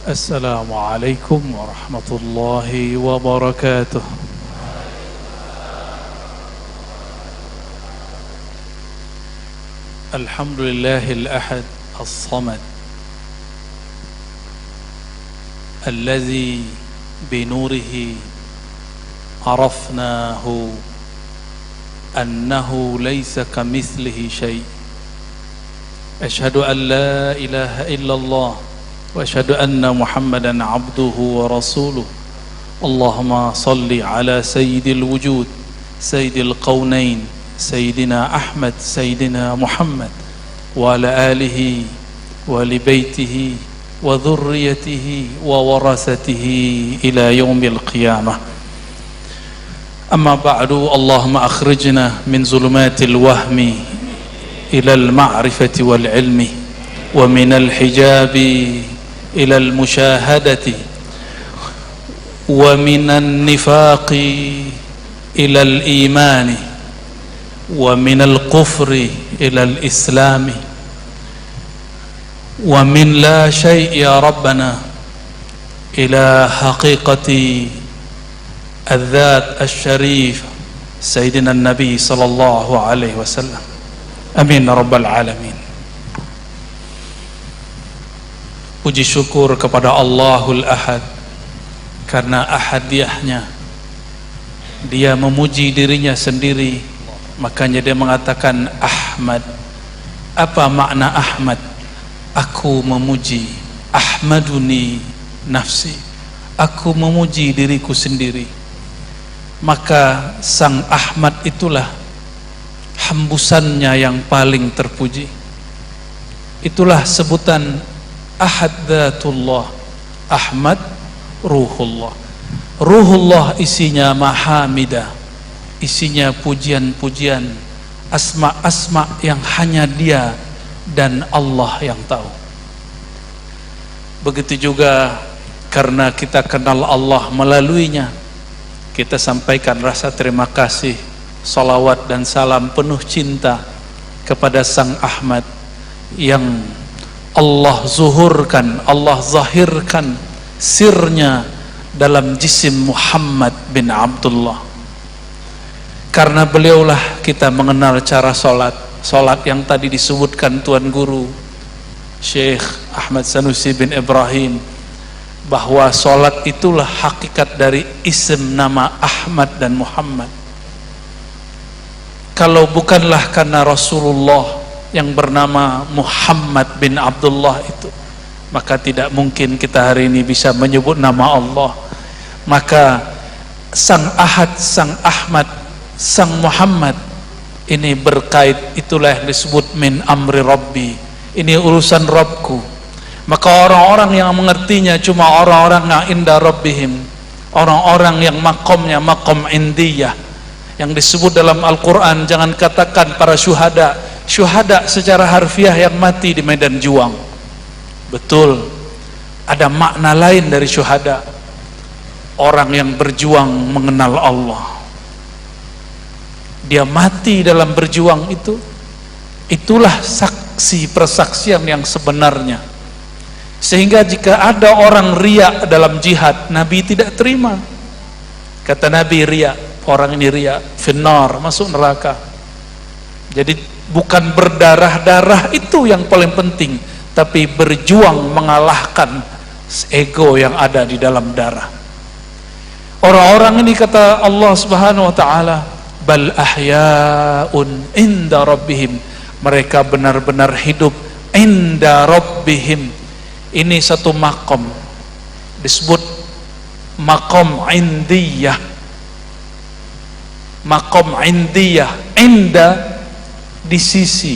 السلام عليكم ورحمة الله وبركاته. الحمد لله الأحد الصمد الذي بنوره عرفناه أنه ليس كمثله شيء. أشهد أن لا إله إلا الله وأشهد أن محمدا عبده ورسوله. اللهم صل على سيد الوجود سيد القونين سيدنا أحمد سيدنا محمد وعلى آله ولبيته وذريته وورثته إلى يوم القيامة. أما بعد، اللهم أخرجنا من ظلمات الوهم إلى المعرفة والعلم، ومن الحجاب إلى المشاهدة، ومن النفاق إلى الإيمان، ومن الكفر إلى الإسلام، ومن لا شيء يا ربنا إلى حقيقة الذات الشريف سيدنا النبي صلى الله عليه وسلم. Amin ya rabbal alamin. Puji syukur kepada Allahul Ahad karena ahadiyahnya. Dia memuji dirinya sendiri, makanya dia mengatakan Ahmad. Apa makna Ahmad? Aku memuji, ahmaduni nafsi, aku memuji diriku sendiri. Maka sang Ahmad itulah hembusannya yang paling terpuji. Itulah sebutan Ahad Dzatullah, Ahmad Ruhullah. Ruhullah isinya mahamidah, isinya pujian-pujian, asma-asma yang hanya Dia dan Allah yang tahu. Begitu juga karena kita kenal Allah melaluinya, kita sampaikan rasa terima kasih, salawat dan salam penuh cinta kepada Sang Ahmad yang Allah zuhurkan, Allah zahirkan sirnya dalam jisim Muhammad bin Abdullah. Karena beliaulah kita mengenal cara solat yang tadi disebutkan Tuan Guru Syekh Ahmad Sanusi bin Ibrahim, bahwa solat itulah hakikat dari isim nama Ahmad dan Muhammad. Kalau bukanlah karena Rasulullah yang bernama Muhammad bin Abdullah itu, maka tidak mungkin kita hari ini bisa menyebut nama Allah. Maka Sang Ahad, Sang Ahmad, Sang Muhammad ini berkait, itulah yang disebut min amri Rabbi, ini urusan Rabbku. Maka orang-orang yang mengertinya cuma orang-orang yang inda Rabbihim, orang-orang yang makomnya makom indiyah, yang disebut dalam Al-Quran. Jangan katakan para syuhada, syuhada secara harfiah yang mati di medan juang. Betul, ada makna lain dari syuhada, orang yang berjuang mengenal Allah. Dia mati dalam berjuang itu, itulah saksi persaksian yang sebenarnya. Sehingga jika ada orang riya dalam jihad, Nabi tidak terima. Kata Nabi, riya, orang ini riya, finnar, masuk neraka. Jadi bukan berdarah-darah itu yang paling penting, tapi berjuang mengalahkan ego yang ada di dalam darah. Orang-orang ini kata Allah Subhanahu wa taala, bal ahyaun inda rabbihim, mereka benar-benar hidup inda rabbihim. Ini satu makom disebut makom indiyah. Makom indiyah, inda di sisi,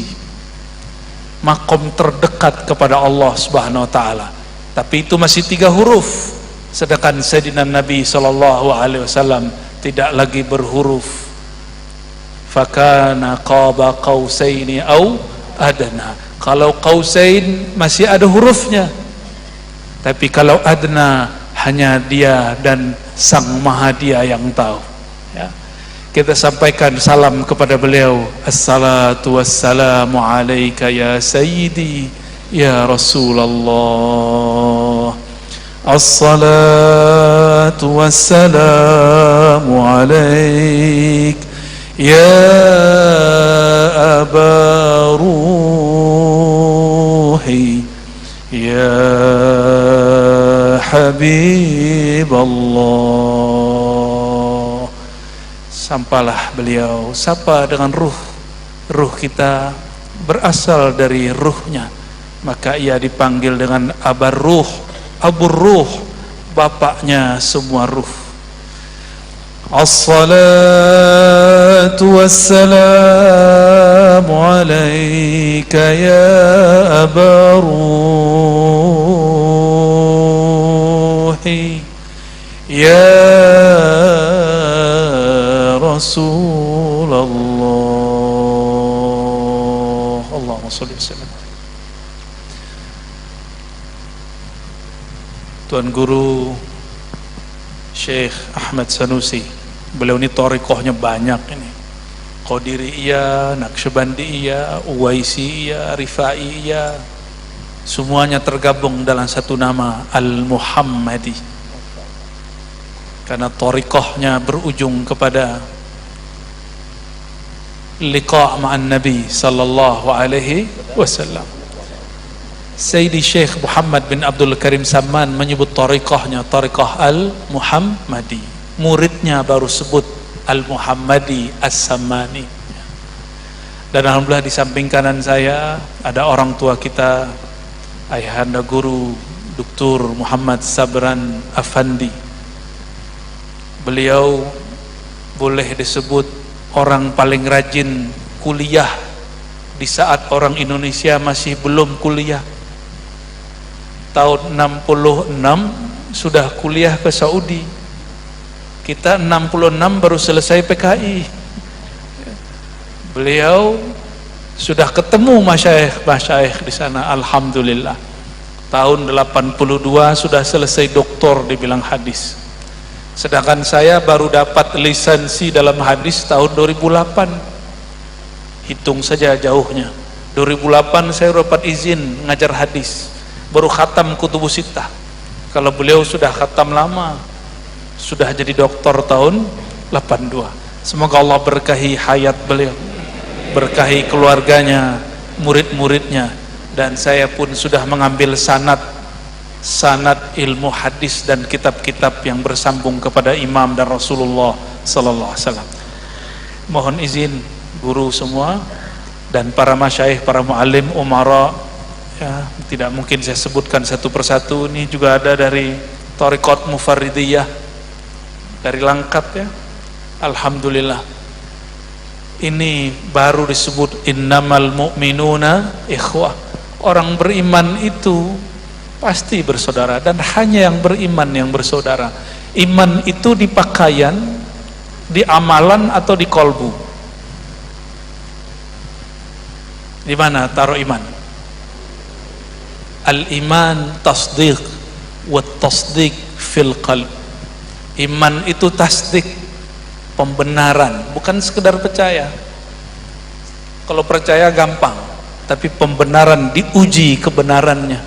makom terdekat kepada Allah Subhanahu wa taala. Tapi itu masih 3 huruf, sedangkan Sayyidina Nabi sallallahu alaihi wasallam tidak lagi berhuruf. Fakana qaba qausaini au adna. Kalau qausain masih ada hurufnya, tapi kalau adna hanya Dia dan Sang Maha Dia yang tahu. Ya. Kita sampaikan salam kepada beliau. Assalatu wassalamu alaika ya sayyidi ya Rasulullah. الصلاة والسلام عليك يا أبا روحي يا حبيب الله. Sampailah beliau, sapa dengan ruh kita berasal dari ruhnya, maka ia dipanggil dengan Abar Ruh, Abu Ruh, bapaknya semua ruh. As-salatu wassalamu alaika ya Aba Ruhi ya Rasulullah. Allahumma shalli wa sallim. Tuan Guru Syekh Ahmad Sanusi, beliau ini thariqahnya banyak ini. Qadiriyah, Naqsyabandiyah, Uwaisiyah, Rifaiyah, semuanya tergabung dalam satu nama, Al-Muhammadi. Karena thariqahnya berujung kepada liqa' ma'an Nabi sallallahu alaihi wasallam. Sayyidi Syekh Muhammad bin Abdul Karim Samman menyebut thariqahnya thariqah Al-Muhammadi. Muridnya baru sebut Al-Muhammadi As-Sammani. Dan alhamdulillah di samping kanan saya ada orang tua kita, Ayahanda Guru Dr. Muhammad Sabran Afandi. Beliau boleh disebut orang paling rajin kuliah di saat orang Indonesia masih belum kuliah. Tahun 66 sudah kuliah ke Saudi. Kita 66 baru selesai PKI. Beliau sudah ketemu masyayikh di sana, alhamdulillah. Tahun 82 sudah selesai doktor di bidang hadis. Sedangkan saya baru dapat lisensi dalam hadis tahun 2008. Hitung saja jauhnya. 2008 saya dapat izin ngajar hadis. Baru khatam Kutubus Sittah. Kalau beliau sudah khatam lama, sudah jadi doktor tahun 82. Semoga Allah berkahi hayat beliau, berkahi keluarganya, murid-muridnya, dan saya pun sudah mengambil sanad ilmu hadis dan kitab-kitab yang bersambung kepada Imam dan Rasulullah sallallahu alaihi wasallam. Mohon izin guru semua dan para masyayikh, para muallim, umara, ya, tidak mungkin saya sebutkan satu persatu. Ini juga ada dari Thariqat Mufarridiyah dari Langkat, ya. Alhamdulillah. Ini baru disebut innamal mu'minuna ikhwah. Orang beriman itu pasti bersaudara, dan hanya yang beriman yang bersaudara. Iman itu di pakaian, di amalan, atau di kolbu? Di mana taruh iman? Al-iman tasdiq wa tasdiq fil qalb. Iman itu tasdik, pembenaran, bukan sekedar percaya. Kalau percaya gampang, tapi pembenaran diuji kebenarannya.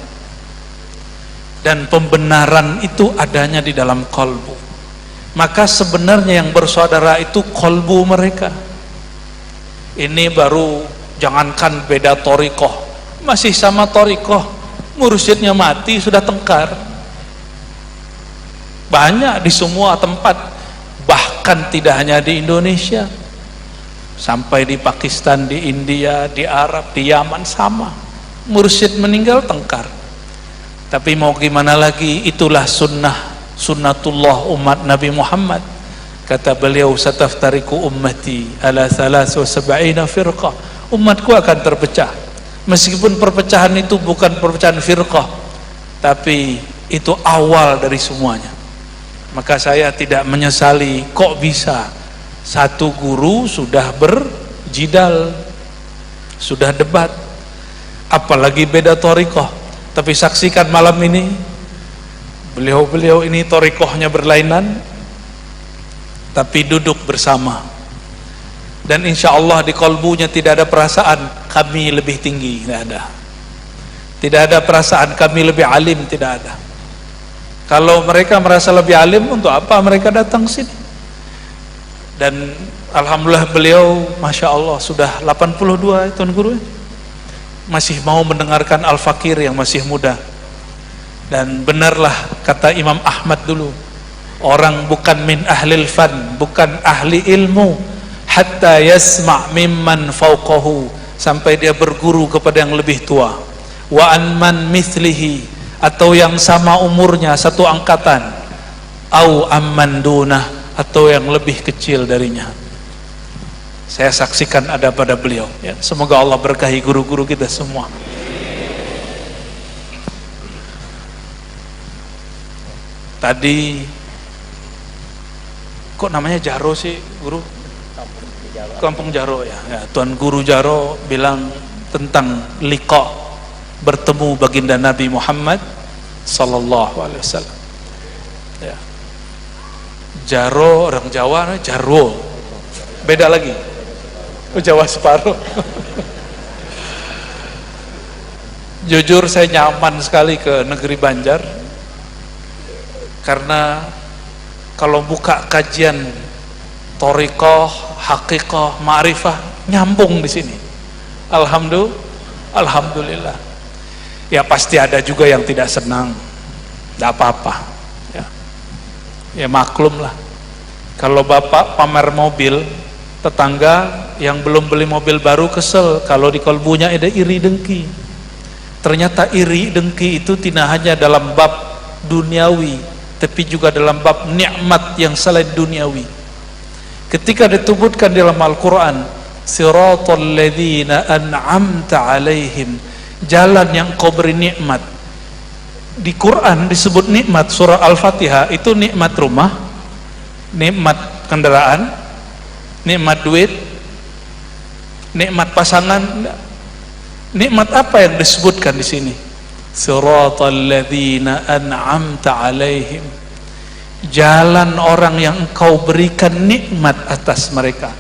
Dan pembenaran itu adanya di dalam kolbu. Maka sebenarnya yang bersaudara itu kolbu mereka. Ini baru, jangankan beda thariqah, masih sama thariqah, mursyidnya mati sudah tengkar. Banyak di semua tempat, bahkan tidak hanya di Indonesia, sampai di Pakistan, di India, di Arab, di Yaman sama. Mursyid meninggal tengkar. Tapi mau gimana lagi, itulah sunnatullah umat Nabi Muhammad. Kata beliau, sataftariku ummati ala 73 firqah. Umatku akan terpecah. Meskipun perpecahan itu bukan perpecahan firqah, tapi itu awal dari semuanya. Maka saya tidak menyesali kok bisa satu guru sudah berjidal, sudah debat, apalagi beda thariqah. Tapi saksikan malam ini, beliau-beliau ini thariqahnya berlainan, tapi duduk bersama. Dan insya Allah di kolbunya tidak ada perasaan kami lebih tinggi, tidak ada. Tidak ada perasaan kami lebih alim, tidak ada. Kalau mereka merasa lebih alim, untuk apa mereka datang sini? Dan alhamdulillah beliau Masya Allah sudah 82 Tuan Guru, masih mau mendengarkan Al-Fakir yang masih muda. Dan benarlah kata Imam Ahmad dulu, orang bukan min ahlil fan, bukan ahli ilmu, hatta yasma' mimman fauqahu, sampai dia berguru kepada yang lebih tua. Wa an man mithlihi, atau yang sama umurnya satu angkatan, au amman dunah, atau yang lebih kecil darinya. Saya saksikan ada pada beliau ya. Semoga Allah berkahi guru-guru kita semua. Tadi kok namanya Jaro sih guru? Kampung Jaro ya. Tuan Guru Jaro bilang tentang liqa, bertemu baginda Nabi Muhammad sallallahu alaihi wasallam. Ya. Jaro orang Jawa, Jarwo. Beda lagi. Jawa separuh. Jujur saya nyaman sekali ke negeri Banjar, karena kalau buka kajian thoriqah, haqiqah, ma'rifah nyambung di sini. Alhamdulillah. Ya pasti ada juga yang tidak senang, tidak apa-apa. Ya maklum lah. Kalau bapak pamer mobil, tetangga yang belum beli mobil baru kesel kalau di kolbunya ada iri dengki. Ternyata iri dengki itu tidak hanya dalam bab duniawi, tapi juga dalam bab nikmat yang selain duniawi. Ketika disebutkan dalam Al-Quran, siratal ladzina an'amta alaihim, jalan yang kau beri nikmat. Di Quran disebut nikmat, surah Al-Fatihah itu nikmat rumah, nikmat kendaraan, nikmat duit, nikmat pasangan. Nikmat apa yang disebutkan di sini? Siratal ladzina an'amta alaihim, jalan orang yang engkau berikan nikmat atas mereka.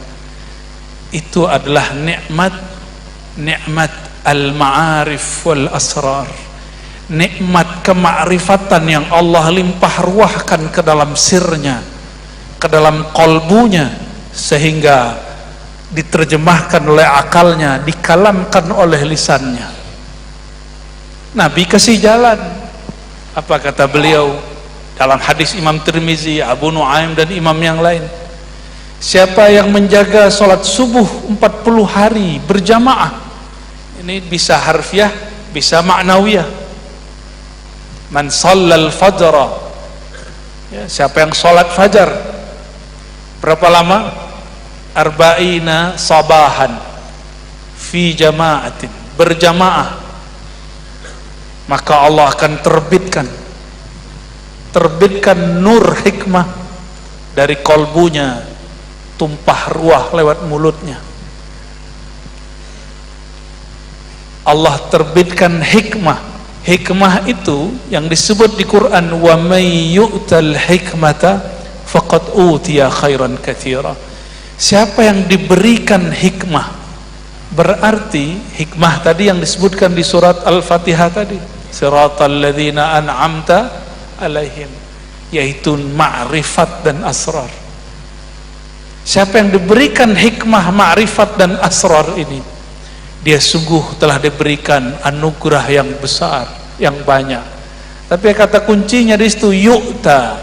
Itu adalah nikmat al-ma'arif wal asrar, nikmat kemakrifatan yang Allah limpah ruahkan ke dalam sirnya, ke dalam kolbunya, sehingga diterjemahkan oleh akalnya, dikalamkan oleh lisannya. Nabi kasih jalan. Apa kata beliau dalam hadis Imam Tirmizi, Abu Nuaim dan imam yang lain? Siapa yang menjaga sholat subuh 40 hari berjamaah, ini bisa harfiah, bisa ma'nawiyah. Man shallal fajra, ya, siapa yang sholat fajar berapa lama? Arba'ina sabahan fi jama'atin, berjamaah, maka Allah akan terbitkan nur hikmah dari kolbunya, tumpah ruah lewat mulutnya. Allah terbitkan hikmah. Hikmah itu yang disebut di Quran, wa may yu'tal hikmata faqad utiya khairan katsira. Siapa yang diberikan hikmah, berarti hikmah tadi yang disebutkan di surat Al-Fatihah tadi, siratal ladzina an'amta alaihim, yaitu ma'rifat dan asrar. Siapa yang diberikan hikmah, ma'rifat dan asrar ini, dia sungguh telah diberikan anugerah yang besar, yang banyak. Tapi kata kuncinya di situ yu'ta.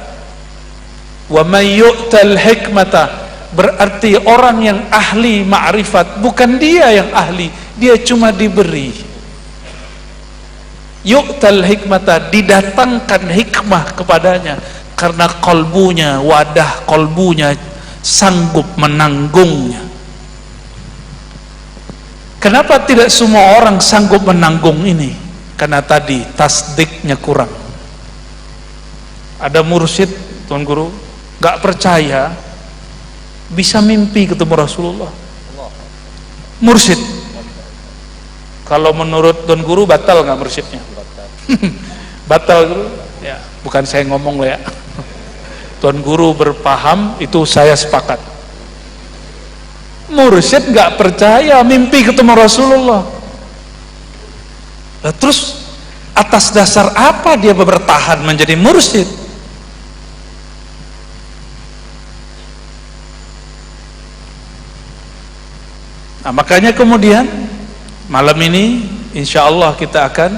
Wa may yu'tal hikmata, berarti orang yang ahli ma'rifat, bukan dia yang ahli, dia cuma diberi. Yu'tal hikmata, didatangkan hikmah kepadanya karena kolbunya, wadah kolbunya sanggup menanggungnya. Kenapa tidak semua orang sanggup menanggung ini? Karena tadi tasdiknya kurang. Ada mursyid, Tuan Guru, gak percaya bisa mimpi ketemu Rasulullah. Mursyid. Kalau menurut Tuan Guru batal nggak mursyidnya? Batal Guru? Ya, bukan saya ngomong ya. Tuan Guru berpaham, itu saya sepakat. Mursyid nggak percaya mimpi ketemu Rasulullah. Nah, terus Atas dasar apa dia bertahan menjadi mursyid? Nah, makanya kemudian malam ini insya Allah kita akan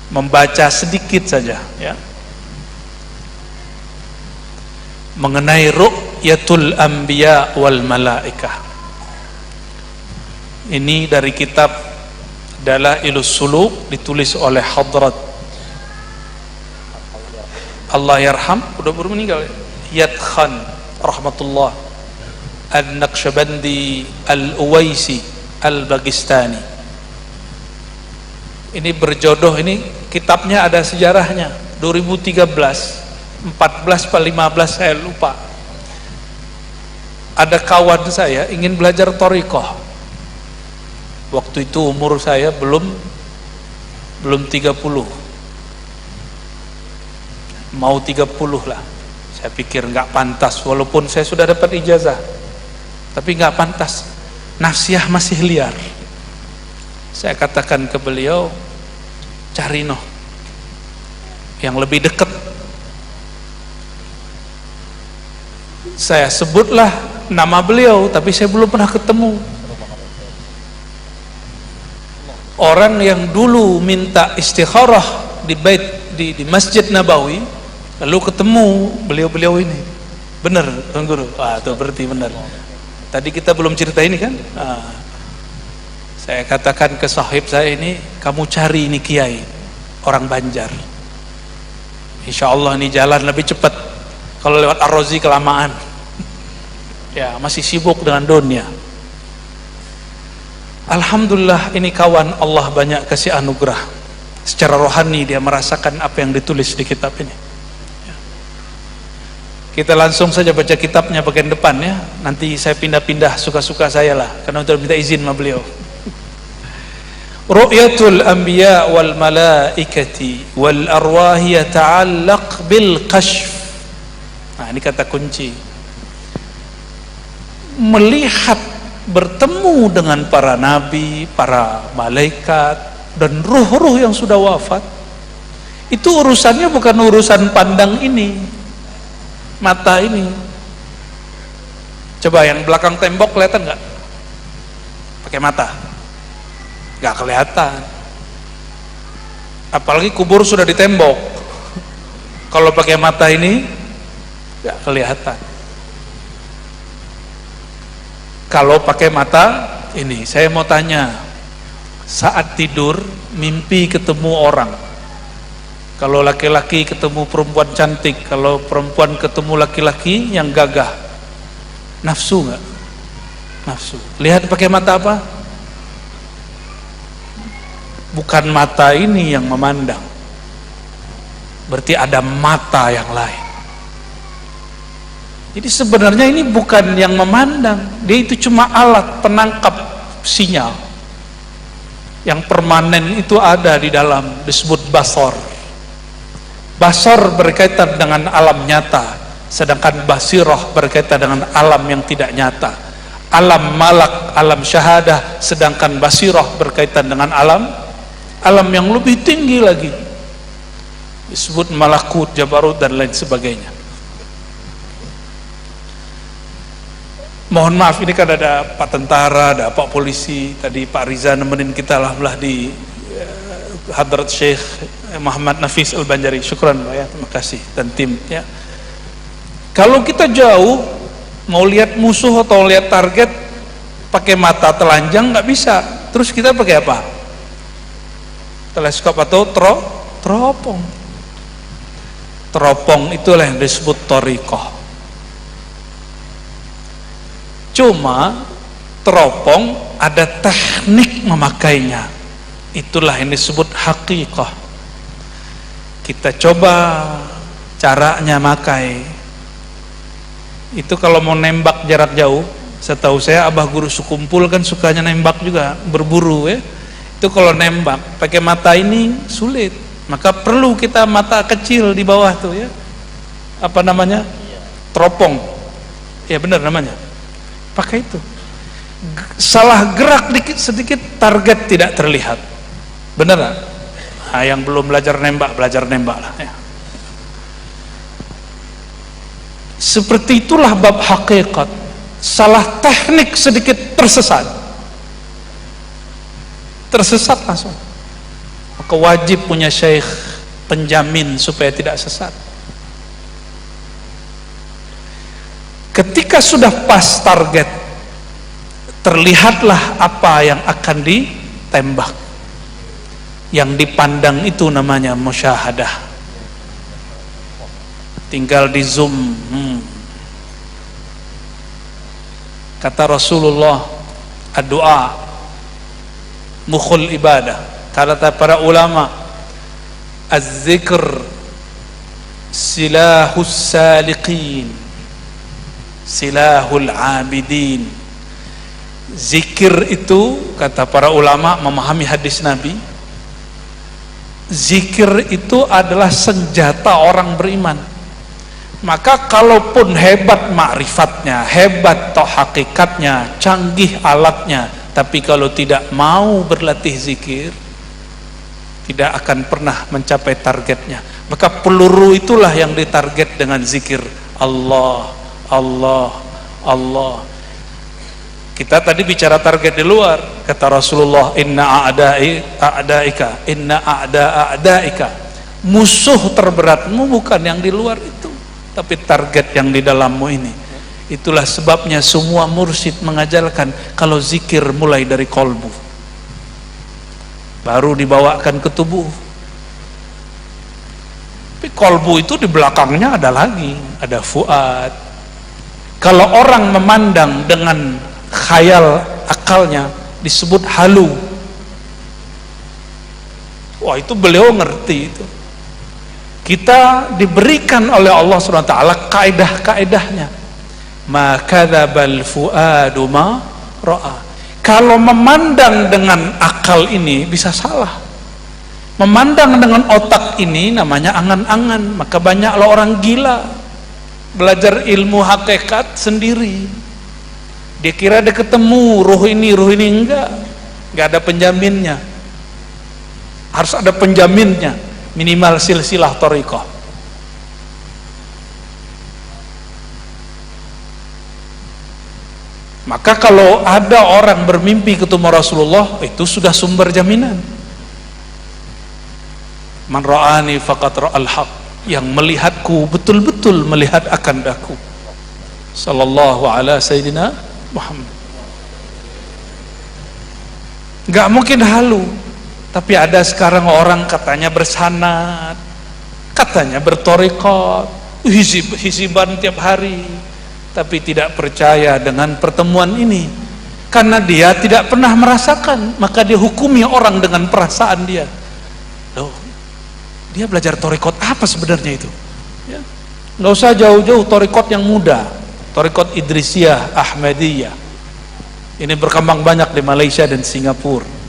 membaca sedikit saja ya mengenai ru'yatul anbiya wal malaikah. Ini dari kitab Dalailus Suluk, ditulis oleh Hadrat Allah yarham, udah baru meninggal, Yad Khan rahmatullah An-Naqsyabandi Al-Uwaisi Al-Bagistani. Ini berjodoh, ini kitabnya ada sejarahnya 2013 14 atau 15 saya lupa. Ada kawan saya ingin belajar thariqah. Waktu itu umur saya belum 30, mau 30 lah. Saya pikir nggak pantas, walaupun saya sudah dapat ijazah, tapi nggak pantas, nasiah masih liar. Saya katakan ke beliau, cari noh yang lebih dekat. Saya sebutlah nama beliau, tapi saya belum pernah ketemu. Orang yang dulu minta istikharah di di Masjid Nabawi, lalu ketemu beliau-beliau ini. Benar, Tuan Guru? Ah, itu berarti benar. Tadi kita belum cerita ini kan? Saya katakan ke sahib saya ini, kamu cari ini kiai, orang Banjar. Insya Allah ini jalan lebih cepat. Kalau lewat Ar-Razi kelamaan. Ya, masih sibuk dengan dunia. Alhamdulillah, ini kawan Allah banyak kasih anugerah. Secara rohani dia merasakan apa yang ditulis di kitab ini. Kita langsung saja baca kitabnya bagian depan ya. Nanti saya pindah-pindah suka-suka saya lah, karena untuk minta izin sama beliau. Ru'yatul anbiya wal malaikati wal arwahi yata'allaq bil kashf. Nah, ini kata kunci. Melihat, bertemu dengan para nabi, para malaikat dan ruh-ruh yang sudah wafat. Itu urusannya bukan urusan pandang ini, mata ini. Coba yang belakang tembok kelihatan nggak? Pakai mata? Nggak kelihatan. Apalagi kubur sudah ditembok. Kalau pakai mata ini nggak kelihatan. Kalau pakai mata ini, saya mau tanya, saat tidur mimpi ketemu orang, kalau laki-laki ketemu perempuan cantik, kalau perempuan ketemu laki-laki yang gagah, nafsu nggak? Nafsu. Lihat pakai mata apa? Bukan mata ini yang memandang, berarti ada mata yang lain. Jadi sebenarnya ini bukan yang memandang, dia itu cuma alat penangkap sinyal. Yang permanen itu ada di dalam, disebut basor. Basor berkaitan dengan alam nyata, sedangkan basirah berkaitan dengan alam yang tidak nyata. Alam malak, alam syahadah, sedangkan basirah berkaitan dengan alam yang lebih tinggi lagi, disebut malakut, jabarut dan lain sebagainya. Mohon maaf, ini kan ada Pak Tentara, ada Pak Polisi, tadi Pak Riza nemenin kita lah di Hadrat Syekh Muhammad Nafis Al-Banjari. Syukran Pak ya, terima kasih, dan tim ya. Kalau kita jauh mau lihat musuh atau lihat target pakai mata telanjang nggak bisa, terus kita pakai apa? Teleskop atau teropong. Teropong itulah yang disebut thariqah. Cuma teropong ada teknik memakainya, itulah yang disebut haqiqah. Kita coba caranya makai. Itu kalau mau nembak jarak jauh, setahu saya abah guru sekumpul kan sukanya nembak juga, berburu ya. Itu kalau nembak pakai mata ini sulit, maka perlu kita mata kecil di bawah tuh ya, apa namanya, teropong ya, benar namanya, pakai itu. salah gerak dikit sedikit target tidak terlihat. Bener gak? Nah, yang belum belajar nembak, belajar nembak lah ya. Seperti itulah bab hakikat. Salah teknik sedikit tersesat langsung. Maka wajib punya syekh penjamin supaya tidak sesat. Ketika sudah pas target, terlihatlah apa yang akan ditembak. Yang dipandang itu namanya musyahadah. Tinggal di zoom. Kata Rasulullah, doa mukhul ibadah. Kata para ulama, az-zikr silahus saliqin, silahul abidin. Zikir itu, kata para ulama memahami hadis Nabi, zikir itu adalah senjata orang beriman. Maka kalaupun hebat ma'rifatnya, hebat toh hakikatnya, canggih alatnya, tapi kalau tidak mau berlatih zikir, tidak akan pernah mencapai targetnya. Maka peluru itulah yang ditarget dengan zikir Allah, Allah, Allah. Kita tadi bicara target di luar. Kata Rasulullah, inna a'daika, inna a'daika. Musuh terberatmu bukan yang di luar itu, tapi target yang di dalammu ini. Itulah sebabnya semua mursyid mengajarkan kalau zikir mulai dari kolbu, baru dibawakan ke tubuh. Tapi kolbu itu di belakangnya ada lagi, ada fuad. Kalau orang memandang dengan khayal akalnya disebut halu. Wah, itu beliau ngerti itu. Kita diberikan oleh Allah SWT kaidah-kaidahnya. Ma kadzabal fuadu ma ra'a. Kalau memandang dengan akal ini bisa salah. Memandang dengan otak ini namanya angan-angan. Maka banyaklah orang gila belajar ilmu hakikat sendiri. Dia kira dia ketemu ruh ini enggak ada penjaminnya. Harus ada penjaminnya, minimal silsilah thariqah. Maka kalau ada orang bermimpi ketemu Rasulullah, itu sudah sumber jaminan. Man ra'ani faqad ra'al haq. Yang melihatku betul-betul melihat akan daku. Sallallahu ala sayyidina Muhammad. Gak mungkin halu. Tapi ada sekarang orang katanya bersanad, katanya bertorikot, hizib-hiziban tiap hari, tapi tidak percaya dengan pertemuan ini. Karena dia tidak pernah merasakan, maka dia hukumi orang dengan perasaan dia. Loh, dia belajar torikot apa sebenarnya itu? Ya. Nggak usah jauh-jauh torikot yang muda, torikot Idrisiyah, Ahmadiyah. Ini berkembang banyak di Malaysia dan Singapura.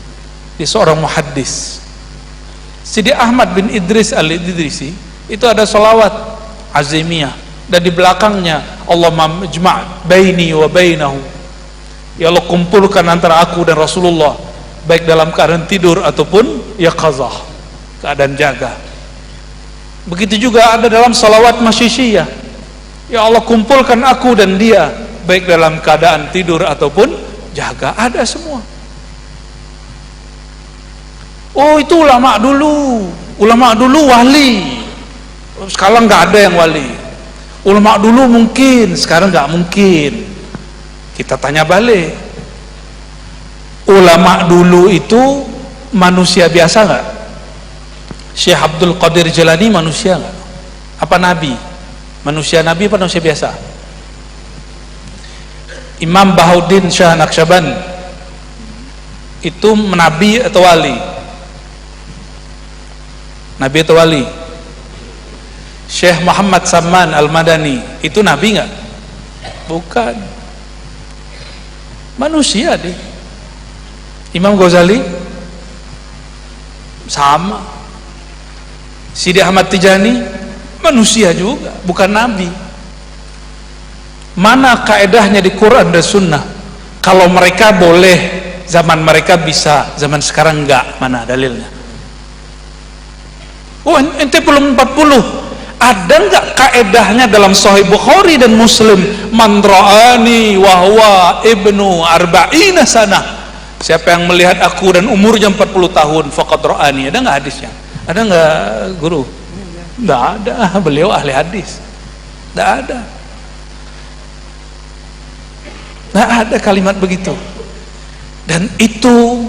Dia seorang muhaddis. Sidi Ahmad bin Idris al-Idrisi itu ada salawat azimiyah, dan di belakangnya Allahumma ijma' baini wa bainahu. Ya Allah, kumpulkan antara aku dan Rasulullah, baik dalam keadaan tidur ataupun yaqazah, keadaan jaga. Begitu juga ada dalam salawat masyishiyah. Ya Allah, kumpulkan aku dan dia, baik dalam keadaan tidur ataupun jaga. Ada semua. Oh, itu ulama dulu wali. Sekarang nggak ada yang wali. Ulama dulu mungkin, sekarang nggak mungkin. Kita tanya balik, ulama dulu itu manusia biasa nggak? Syekh Abdul Qadir Jalani manusia nggak? Apa nabi? Manusia nabi apa manusia biasa? Imam Bahuddin Shah Naqsyaband itu nabi atau wali? Nabi atau wali? Syekh Muhammad Saman Al-Madani itu nabi nggak? Bukan, manusia deh. Imam Ghazali sama. Sidi Ahmad Tijani manusia juga, bukan nabi. Mana kaedahnya di Quran dan Sunnah? Kalau mereka boleh, zaman mereka bisa, zaman sekarang enggak. Mana dalilnya? Oh, ente belum 40. Ada enggak kaedahnya dalam Sahih Bukhari dan Muslim? Man ra'ani wa huwa ibnu arba'ina sana. Siapa yang melihat aku dan umurnya 40 tahun, faqad ra'ani. Ada enggak hadisnya? Ada enggak, guru? Enggak ada. Beliau ahli hadis. Enggak ada. Enggak ada kalimat begitu. Dan itu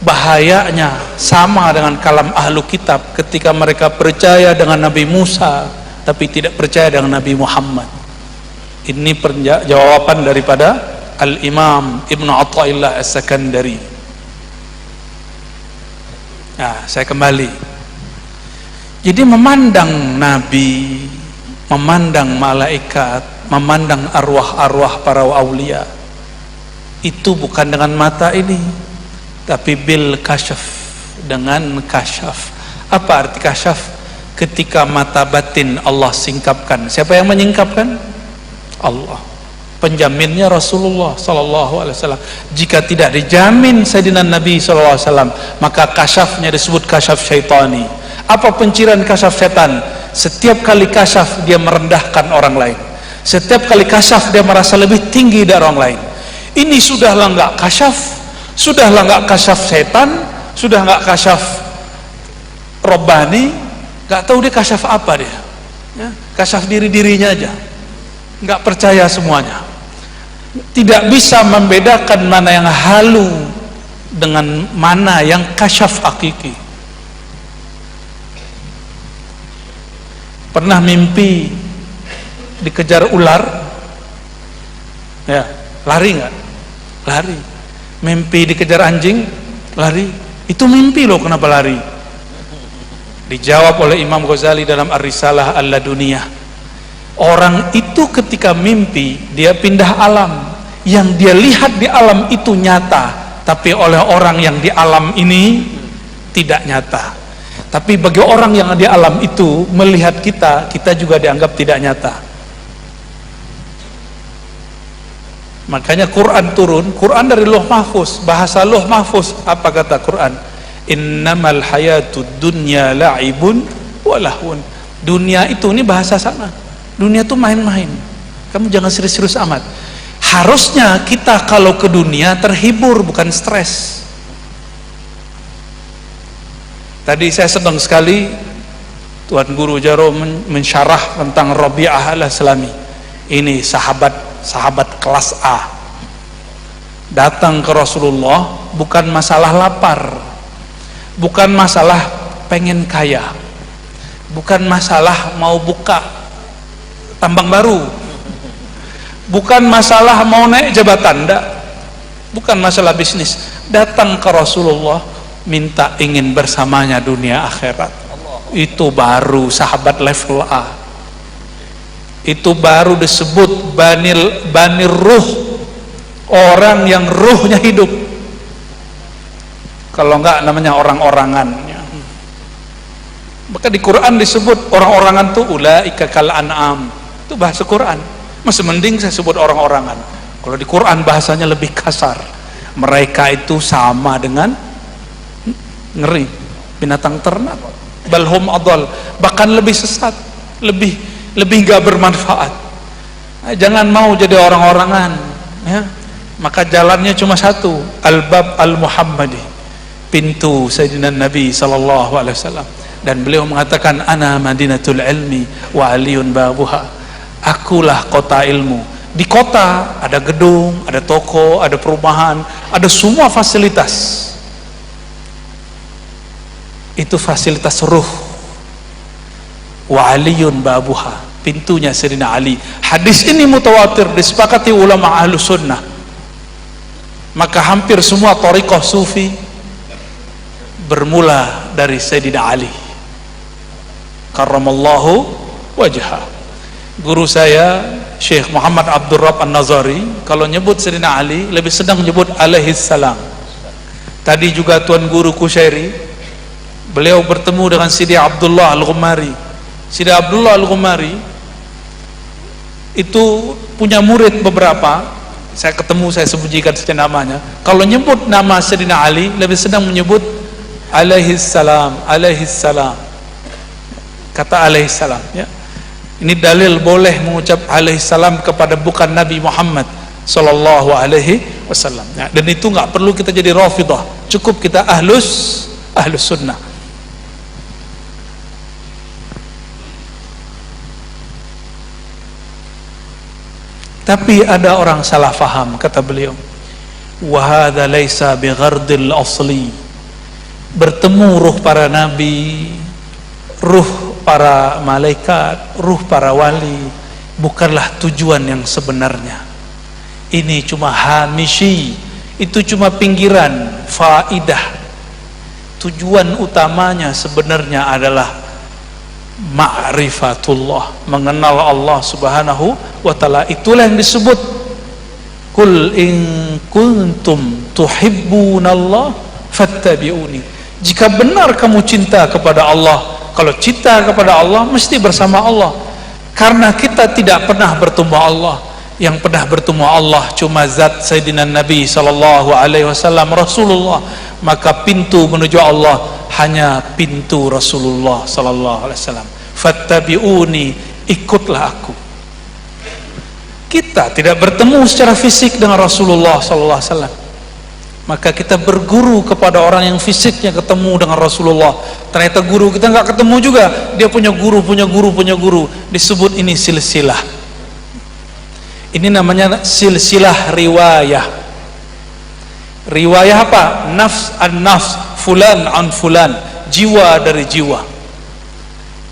bahayanya sama dengan kalam ahlu kitab ketika mereka percaya dengan Nabi Musa tapi tidak percaya dengan Nabi Muhammad. Ini jawaban daripada Al-Imam Ibnu Athaillah As-Sakandari. Nah, saya kembali. Jadi memandang Nabi, memandang malaikat, memandang arwah-arwah para aulia, itu bukan dengan mata ini, tapi bil kasyaf, dengan kasyaf. Apa arti kasyaf? Ketika mata batin Allah singkapkan. Siapa yang menyingkapkan? Allah. Penjaminnya Rasulullah sallallahu alaihi wasallam. Jika tidak dijamin Sayyidina Nabi sallallahu alaihi wasallam, maka kasyafnya disebut kasyaf syaitani. Apa penciran kasyaf setan? Setiap kali kasyaf dia merendahkan orang lain. Setiap kali kasyaf dia merasa lebih tinggi dari orang lain. Ini sudahlah enggak kasyaf, sudahlah enggak kasyaf setan, sudah enggak kasyaf robbani, enggak tahu dia kasyaf apa dia. Ya, kasyaf diri-dirinya aja. Enggak percaya semuanya. Tidak bisa membedakan mana yang halu dengan mana yang kasyaf hakiki. Pernah mimpi dikejar ular? Ya, lari enggak? Lari. Mimpi dikejar anjing? Lari. Itu mimpi loh, kenapa lari? Dijawab oleh Imam Ghazali dalam Ar-Risalah Al-Laduniyah. Orang itu ketika mimpi dia pindah alam. Yang dia lihat di alam itu nyata, tapi oleh orang yang di alam ini tidak nyata. Tapi bagi orang yang di alam itu melihat kita, kita juga dianggap tidak nyata. Makanya Quran turun, Quran dari Lauh Mahfuz, bahasa Lauh Mahfuz. Apa kata Quran? Innamal hayatud dunya la'ibun wa lahun. Dunia itu, ini bahasa sana. Dunia itu main-main. Kamu jangan serius-serius amat. Harusnya kita kalau ke dunia terhibur, bukan stres. Tadi saya senang sekali Tuan Guru Jaro mensyarah tentang Rabi'ah al-Aslami. Ini sahabat kelas A. Datang ke Rasulullah bukan masalah lapar, bukan masalah pengen kaya, bukan masalah mau buka tambang baru, bukan masalah mau naik jabatan, enggak. Bukan masalah bisnis. Datang ke Rasulullah minta ingin bersamanya dunia akhirat. Itu baru sahabat level A. Itu baru disebut banir ruh, orang yang ruhnya hidup. Kalau enggak namanya orang-orangan. Maka di Quran disebut orang-orangan tuh ulaika kal an'am. Itu bahasa Quran. Masih mending saya sebut orang-orangan. Kalau di Quran bahasanya lebih kasar. Mereka itu sama dengan ngeri, binatang ternak. Balhum adal, bahkan lebih sesat, lebih gak bermanfaat. Jangan mau jadi orang-orangan, ya. Maka jalannya cuma satu, al-bab al-muhammadi, pintu Sayyidina Nabi sallallahu alaihi wasallam. Dan beliau mengatakan ana madinatul ilmi wa aliyun babuha. Akulah kota ilmu. Di kota ada gedung, ada toko, ada perumahan, ada semua fasilitas. Itu fasilitas ruh. Wa aliyun babuha, pintunya Sayyidina Ali. Hadis ini mutawatir, disepakati ulama ahlu sunnah. Maka hampir semua thariqah sufi bermula dari Sayyidina Ali karramallahu wajhah. Guru saya Syekh Muhammad Abdul Rabb An-Nazari kalau nyebut Sayyidina Ali lebih sedang nyebut alaihis salam. Tadi juga Tuan Guru Kushairi, beliau bertemu dengan Sidi Abdullah Al-Ghumari. Sidi Abdullah Al-Ghumari itu punya murid beberapa saya ketemu, saya sembunyikan saja namanya. Kalau nyebut nama Sayyidina Ali, lebih senang menyebut alaihi salam, alaihi salam. Kata alaihi salam, ya. Ini dalil boleh mengucap alaihi salam kepada bukan Nabi Muhammad sallallahu alaihi wasallam. Ya, dan itu nggak perlu kita jadi Rafidah, cukup kita ahlus sunnah. Tapi ada orang salah faham, kata beliau, wa hadza laisa bighardil asli. Bertemu ruh para nabi, ruh para malaikat, ruh para wali bukanlah tujuan yang sebenarnya. Ini cuma hamishi, itu cuma pinggiran, faidah. Tujuan utamanya sebenarnya adalah ma'rifatullah, mengenal Allah subhanahu wa ta'ala. Itulah yang disebut kul in kuntum tuhibbunallah fattabi'uni. Jika benar kamu cinta kepada Allah, kalau cinta kepada Allah mesti bersama Allah. Karena kita tidak pernah bertemu Allah, yang pernah bertemu Allah cuma zat Sayyidina Nabi sallallahu alaihi wasallam, Rasulullah. Maka pintu menuju Allah hanya pintu Rasulullah sallallahu alaihi wasallam. Fattabi'uni, ikutlah aku. Kita tidak bertemu secara fisik dengan Rasulullah sallallahu alaihi wasallam, maka kita berguru kepada orang yang fisiknya ketemu dengan Rasulullah. Ternyata guru kita nggak ketemu juga, dia punya guru, disebut ini silsilah. Ini namanya silsilah riwayah. Riwayah apa? Nafs an nafs, fulan an fulan, jiwa dari jiwa.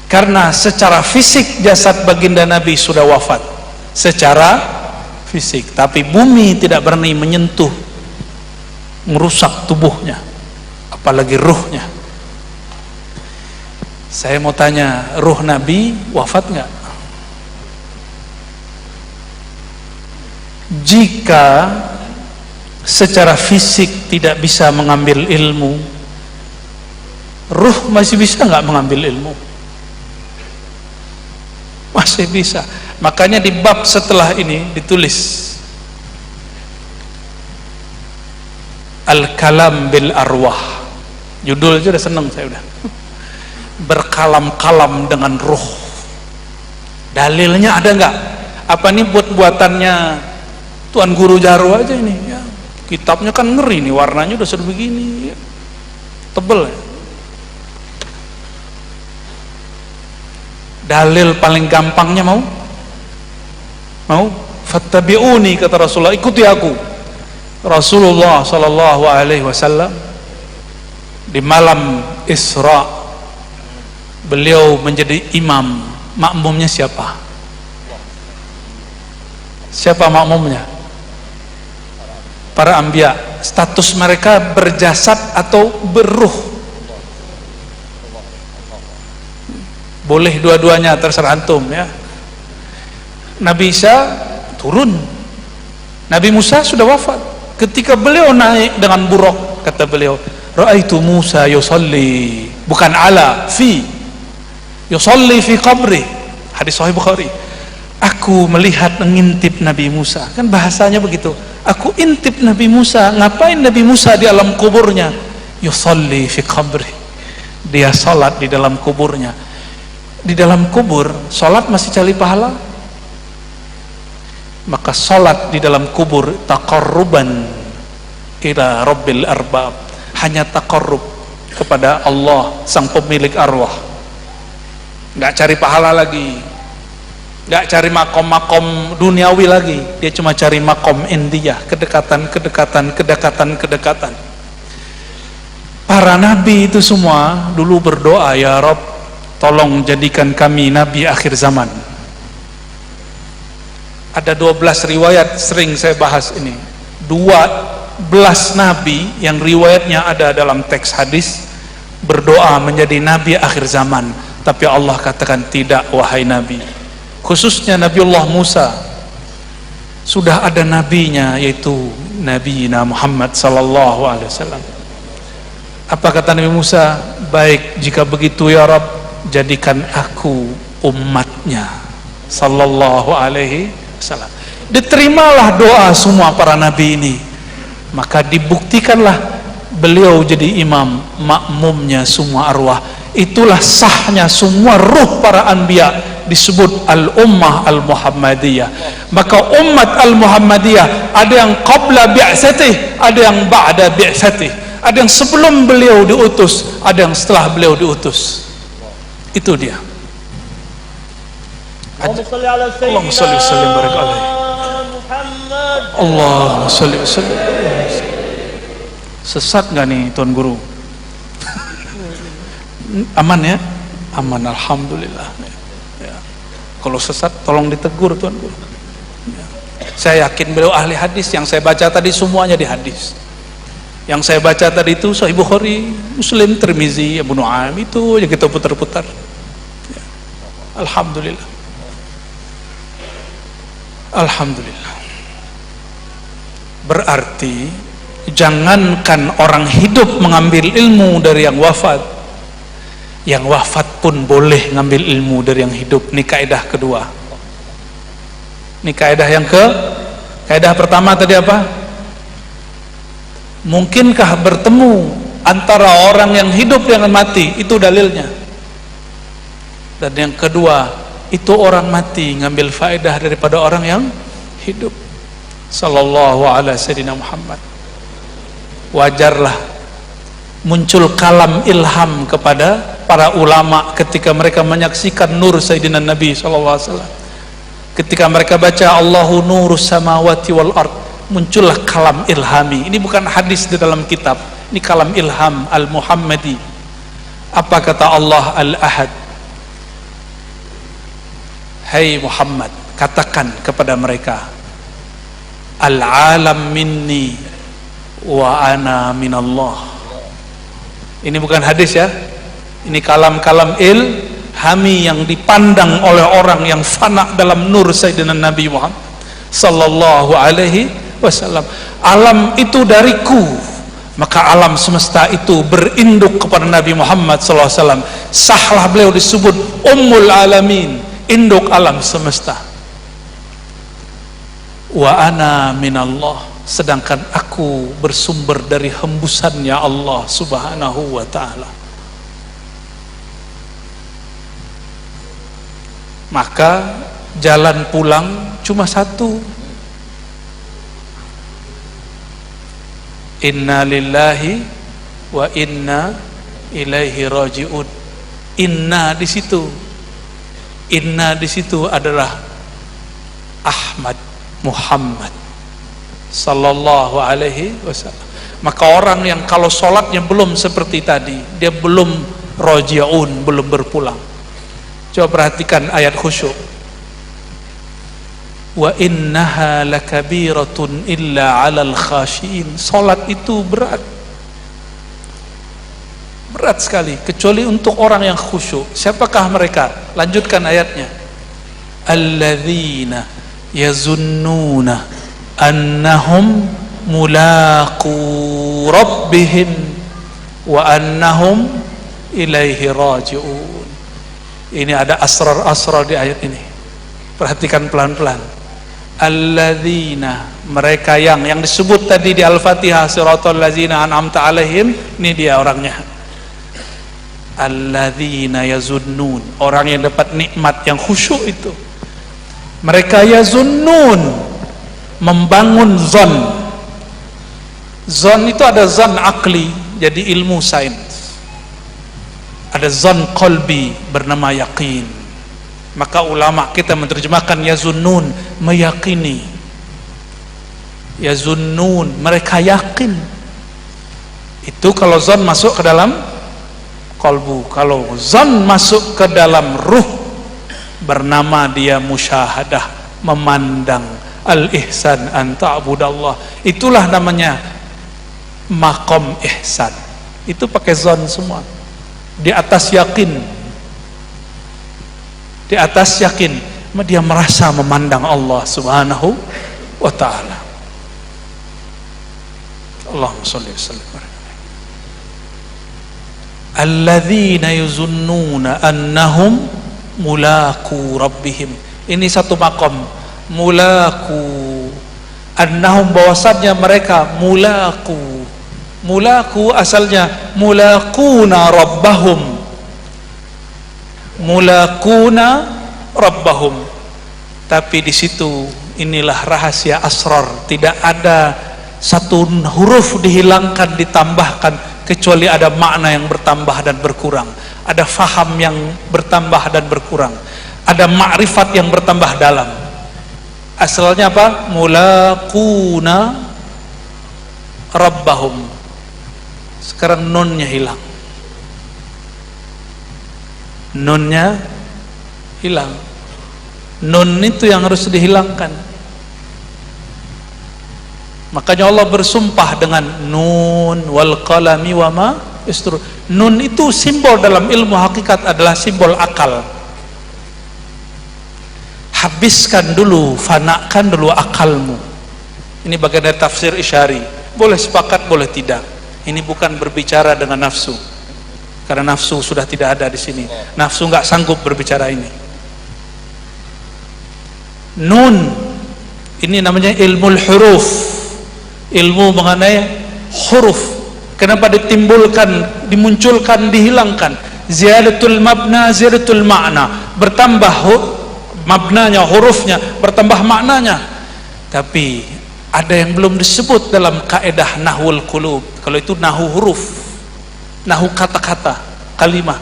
Karena secara fisik jasad baginda Nabi sudah wafat secara fisik, tapi bumi tidak berani menyentuh, merusak tubuhnya, apalagi ruhnya. Saya mau tanya, ruh Nabi wafat nggak? Jika secara fisik tidak bisa mengambil ilmu, ruh masih bisa nggak mengambil ilmu? Masih bisa. Makanya di bab setelah ini ditulis Al-Kalam bil Arwah. Judul aja udah seneng saya udah. Berkalam-kalam dengan ruh. Dalilnya ada nggak? Apa ini buat-buatannya Tuan Guru Jarwo aja ini ya. Kitabnya kan ngeri nih, warnanya udah sudah begini ya. Tebel ya. Dalil paling gampangnya mau fattabi'uni, kata Rasulullah, ikuti aku. Rasulullah sallallahu alaihi wasallam di malam Isra beliau menjadi imam. Makmumnya siapa? Siapa makmumnya? Para anbiya. Status mereka berjasad atau berruh? Boleh dua-duanya, terserah antum ya. Nabi Isa turun, Nabi Musa sudah wafat. Ketika beliau naik dengan buruk, kata beliau, ra'aitu Musa yusalli, bukan ala, fi yusalli fi qabri, hadis sahih Bukhari. Aku melihat, mengintip Nabi Musa, kan bahasanya begitu. Aku intip Nabi Musa. Ngapain Nabi Musa di alam kuburnya? Yusalli fi qabri, dia salat di dalam kuburnya. Di dalam kubur, salat masih cari pahala. Maka salat di dalam kubur taqarruban ila rabbil arbab, hanya taqarrub kepada Allah sang pemilik arwah. Nggak cari pahala lagi, nggak cari makom-makom duniawi lagi, dia cuma cari makom indiyah, kedekatan. Para nabi itu semua dulu berdoa, ya Rabb, tolong jadikan kami nabi akhir zaman. Ada 12 riwayat, sering saya bahas ini. 12 nabi yang riwayatnya ada dalam teks hadis berdoa menjadi nabi akhir zaman, tapi Allah katakan tidak, wahai nabi. Khususnya Nabiullah Musa, sudah ada nabinya, yaitu Nabi Muhammad sallallahu alaihi wasallam. Apa kata Nabi Musa? Baik, jika begitu ya Rabb, jadikan aku umatnya sallallahu alaihi wasallam. Diterimalah doa semua para nabi ini, maka dibuktikanlah beliau jadi imam, makmumnya semua arwah. Itulah sahnya semua ruh para anbiya disebut al-ummah al-Muhammadiyah. Maka umat al-Muhammadiyah ada yang qabla bi'satih, ada yang ba'da bi'satih, ada yang sebelum beliau diutus, ada yang setelah beliau diutus. Itu dia. Allahumma shalli wa sallim barik alaihi. Allahumma shalli wa sallim. Sesat nggak nih Tuan Guru? Aman ya? Aman, alhamdulillah ya. Kalau sesat tolong ditegur Tuan Guru ya. Saya yakin beliau ahli hadis. Yang saya baca tadi semuanya di hadis. Yang saya baca tadi itu Sahih Bukhari, Muslim, Tirmizi, Abu Nu'aim, itu yang kita putar-putar ya. Alhamdulillah, alhamdulillah. Berarti jangankan orang hidup mengambil ilmu dari yang wafat, yang wafat pun boleh ngambil ilmu dari yang hidup. Ini kaidah kedua. Ini kaidah yang kaidah pertama tadi apa? Mungkinkah bertemu antara orang yang hidup dengan mati? Itu dalilnya. Dan yang kedua, itu orang mati ngambil faedah daripada orang yang hidup. Sallallahu alaihi sayyidina Muhammad. Wajarlah muncul kalam ilham kepada para ulama ketika mereka menyaksikan nur Sayyidina Nabi SAW. Ketika mereka baca Allahu nurus samawati wal ard, muncullah kalam ilhami. Ini bukan hadis di dalam kitab, ini kalam ilham al-Muhammadi. Apa kata Allah al-Ahad? Hai Muhammad, katakan kepada mereka, al-alam minni wa ana minallah. Ini bukan hadis ya, ini kalam-kalam ilhami yang dipandang oleh orang yang fana dalam nur Sayyidina Nabi Muhammad sallallahu alaihi wasallam. Alam itu dariku, maka alam semesta itu berinduk kepada Nabi Muhammad sallallahu alaihi wasallam. Sahlah beliau disebut Ummul Alamin, induk alam semesta. Wa ana minallah, sedangkan aku bersumber dari hembusannya Allah subhanahu wa ta'ala. Maka jalan pulang cuma satu. Inna lillahi wa inna ilaihi raji'un. Inna di situ, inna di situ adalah Ahmad Muhammad sallallahu alaihi wasallam. Maka orang yang kalau sholatnya belum seperti tadi, dia belum raji'un, belum berpulang. Coba perhatikan ayat khusyuk. Wa innaha lakabiratun illa 'alal khashiin. Salat itu berat. Berat sekali, kecuali untuk orang yang khusyuk. Siapakah mereka? Lanjutkan ayatnya. Alladzina yazunnuna annahum mulaqu rabbihim wa annahum ilaihi raji'un. Ini ada asrar-asrar di ayat ini. Perhatikan pelan-pelan. Alladzina, mereka yang disebut tadi di Al-Fatihah, siratal ladzina an'amta alaihim, ini dia orangnya. Alladzina yazunnun, orang yang dapat nikmat yang khusyuk itu. Mereka yazunnun, membangun zon. Zon itu ada zon akli, jadi ilmu sains. Ada zon qalbi bernama yakin. Maka ulama kita menerjemahkan yazunnun, meyakini. Yazunnun, mereka yakin. Itu kalau zon masuk ke dalam qalbu. Kalau zon masuk ke dalam ruh, bernama dia musyahadah, memandang. Al-ihsan an ta'budallah, itulah namanya maqam ihsan. Itu pakai zon semua, di atas yakin. Di atas yakin, dia merasa memandang Allah subhanahu wa ta'ala. Allahumma shalli wa sallim. Alladzina yuzunnuna annahum mulaqu rabbihim. Ini satu maqam, mulaqu annahum bahwasannya mereka mulaku asalnya mulakuna rabbahum, tapi di situ inilah rahasia asrar, tidak ada satu huruf dihilangkan ditambahkan kecuali ada makna yang bertambah dan berkurang, ada faham yang bertambah dan berkurang, ada ma'rifat yang bertambah dalam. Asalnya apa? Mulaquna rabbahum. Sekarang nunnya hilang, nunnya hilang. Nun itu yang harus dihilangkan. Makanya Allah bersumpah dengan nun wal qalami wa ma yastur. Nun itu simbol dalam ilmu hakikat, adalah simbol akal. Habiskan dulu, fanakan dulu akalmu. Ini bagian dari tafsir isyari. Boleh sepakat, boleh tidak. Ini bukan berbicara dengan nafsu, karena nafsu sudah tidak ada di sini. Nafsu nggak sanggup berbicara ini. Nun ini namanya ilmu huruf, ilmu mengenai huruf. Kenapa dimunculkan, dihilangkan? Ziyadatul mabna, ziyadatul makna. Bertambah mabnanya, hurufnya, bertambah maknanya. Tapi ada yang belum disebut dalam kaidah nahwul qulub. Kalau itu nahu huruf, nahu kata-kata, kalimah.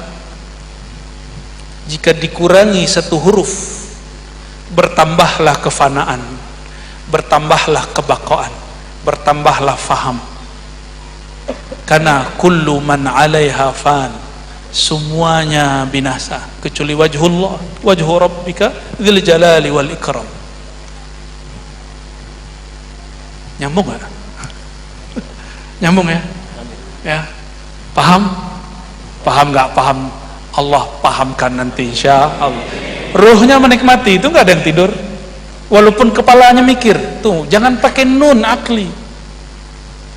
Jika dikurangi satu huruf, bertambahlah kefanaan, bertambahlah kebaqaan, bertambahlah faham. Karena kullu man 'alaiha fan, semuanya binasa kecuali wajhullah, wajhu rabbika dzil jalali wal ikram. Nyambung gak? Nyambung ya? Ya. Paham? Paham gak? Paham. Allah pahamkan nanti insya Allah. Ruhnya menikmati, itu gak ada yang tidur. Walaupun kepalanya mikir. Tuh, jangan pakai nun akli.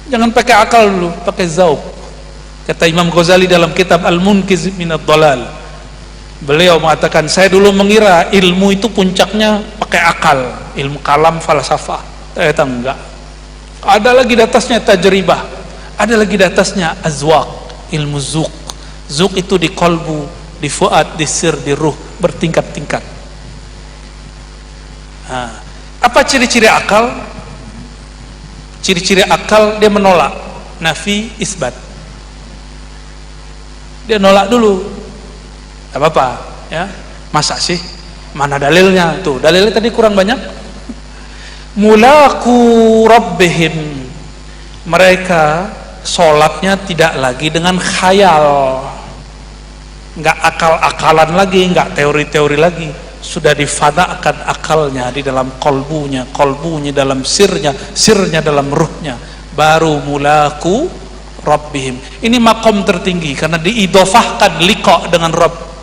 Jangan pakai akal dulu, pakai zauq. Kata Imam Ghazali dalam kitab Al-Munqiz minad Dhalal. Beliau mengatakan, saya dulu mengira ilmu itu puncaknya pakai akal, ilmu kalam, falsafah. Ternyata enggak. Ada lagi di atasnya tajribah, ada lagi di atasnya azwaq, ilmu zuq. Zuq itu di kolbu, di fuad, di sir, di ruh, bertingkat-tingkat. Apa ciri-ciri akal? Ciri-ciri akal, dia menolak nafi isbat. Dia nolak dulu. Gak apa-apa ya. Masa sih? Mana dalilnya? Tuh, dalilnya tadi kurang banyak. Mulaku rabbihim, mereka sholatnya tidak lagi dengan khayal, nggak akal-akalan lagi, nggak teori-teori lagi, sudah difanakan akalnya di dalam kolbunya, kolbunya dalam sirnya, sirnya dalam ruhnya, baru mulaku rabbihim. Ini makom tertinggi karena diidofahkan liqa dengan Rabb.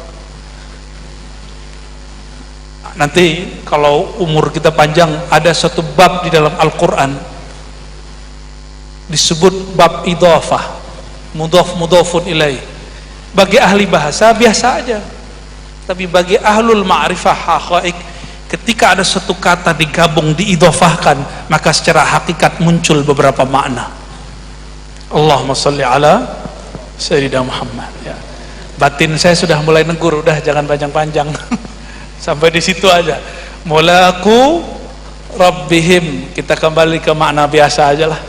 Nanti kalau umur kita panjang, ada satu bab di dalam Al-Quran disebut bab idhafah, mudhaf-mudhafun ilaih. Bagi ahli bahasa biasa aja, tapi bagi ahlul ma'rifah haqaiq, ketika ada satu kata digabung, diidhafahkan, maka secara hakikat muncul beberapa makna. Allahumma sholli ala Sayyidina Muhammad ya. Batin saya sudah mulai negur, udah jangan panjang-panjang. Sampai di situ aja. Mulaku rabbihim, kita kembali ke makna biasa aja lah.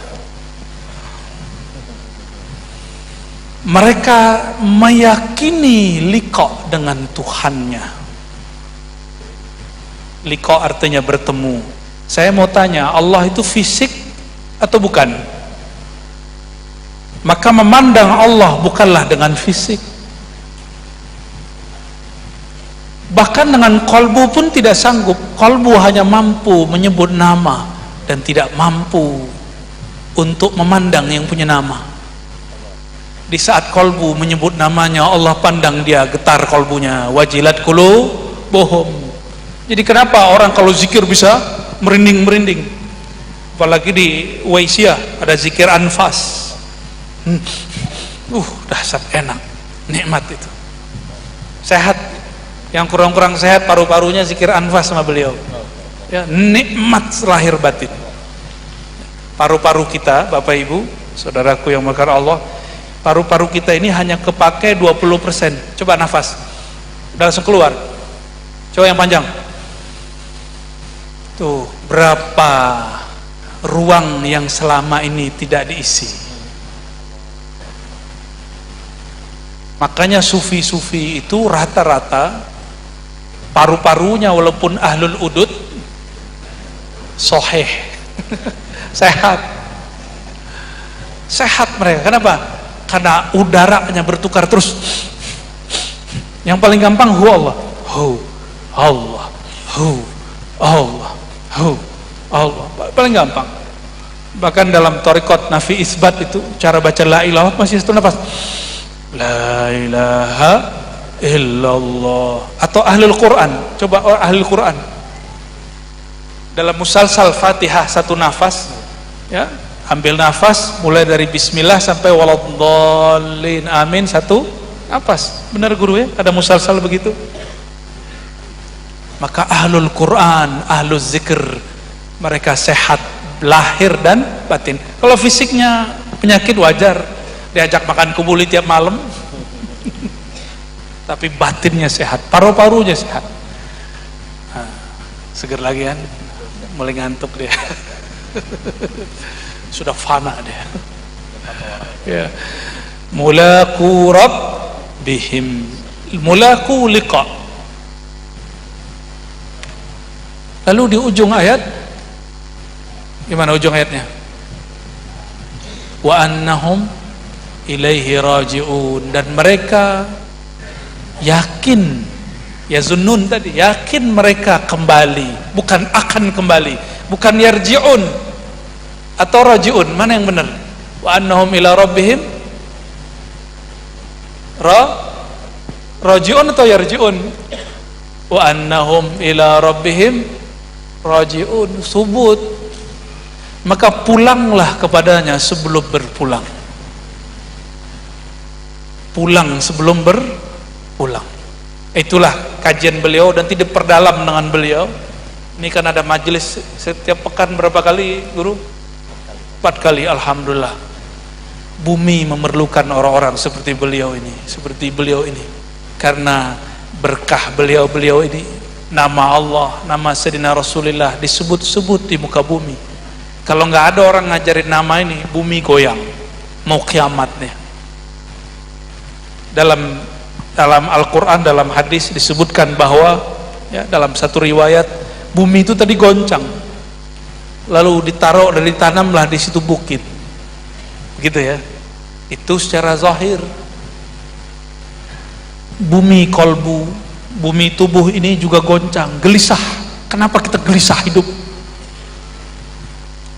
Mereka meyakini liqa dengan Tuhannya. Liqa artinya bertemu. Saya mau tanya, Allah itu fisik atau bukan? Maka memandang Allah bukanlah dengan fisik. Bahkan dengan kolbu pun tidak sanggup. Kolbu hanya mampu menyebut nama dan tidak mampu untuk memandang yang punya nama. Di saat kolbu menyebut namanya, Allah pandang dia, getar kolbunya, wajilat qulubuhum. Jadi kenapa orang kalau zikir bisa merinding-merinding? Apalagi di Waisiyah ada zikir anfas. Dahsyat, enak, nikmat itu. Sehat. Yang kurang-kurang sehat paru-parunya zikir anfas sama beliau ya, nikmat lahir batin. paru-paru kita, Bapak Ibu, saudaraku yang mekar Allah, paru-paru kita ini hanya kepake 20%. Coba nafas, udah langsung keluar. Coba yang panjang. Tuh, berapa ruang yang selama ini tidak diisi. Makanya sufi-sufi itu rata-rata paru-parunya walaupun ahlul udud soheh sehat mereka. Kenapa? Karena udaranya bertukar terus. Yang paling gampang hu Allah, hu Allah, hu Allah, hu Allah, paling gampang. Bahkan dalam thariqat nafi isbat itu cara baca la ilaha masih satu nafas, la ilaha illallah. Atau ahlul Quran, coba ahlul Quran dalam musalsal Fatihah satu nafas, ya, ambil nafas mulai dari bismillah sampai waladdallin amin satu nafas. Benar guru ya, ada musalsal begitu. Maka ahlul Quran, ahlul zikr, mereka sehat lahir dan batin. Kalau fisiknya penyakit wajar, diajak makan kebuli tiap malam tapi batinnya sehat, paru-parunya sehat. Nah, seger lagi kan, mulai ngantuk dia sudah fana dia ya. Mulaku rabbihim, mulaku liqa. Lalu di ujung ayat, gimana ujung ayatnya? Wa annahum ilaihi raji'un, dan mereka yakin, ya zunnun tadi, yakin mereka kembali, bukan akan kembali, bukan yarji'un atau raji'un. Mana yang benar? Wa annahum ila rabbihim raji'un atau yarji'un? Wa annahum ila rabbihim raji'un, subut. Maka pulanglah kepadanya sebelum berpulang, pulang sebelum berpulang. Itulah kajian beliau dan tidak perdalam dengan beliau. Ini kan ada majelis setiap pekan berapa kali guru? 4 kali. Alhamdulillah, bumi memerlukan orang-orang seperti beliau ini, seperti beliau ini. Karena berkah beliau-beliau ini, nama Allah, nama Sayyidina Rasulullah disebut-sebut di muka bumi. Kalau nggak ada orang ngajarin nama ini, bumi goyang, mau kiamat nih. Dalam Al-Quran, dalam hadis disebutkan bahwa, ya, dalam satu riwayat, bumi itu tadi goncang, lalu ditaruh dan ditanamlah di situ bukit, begitu ya. Itu secara zahir. Bumi kolbu, bumi tubuh ini juga goncang, gelisah. Kenapa kita gelisah hidup?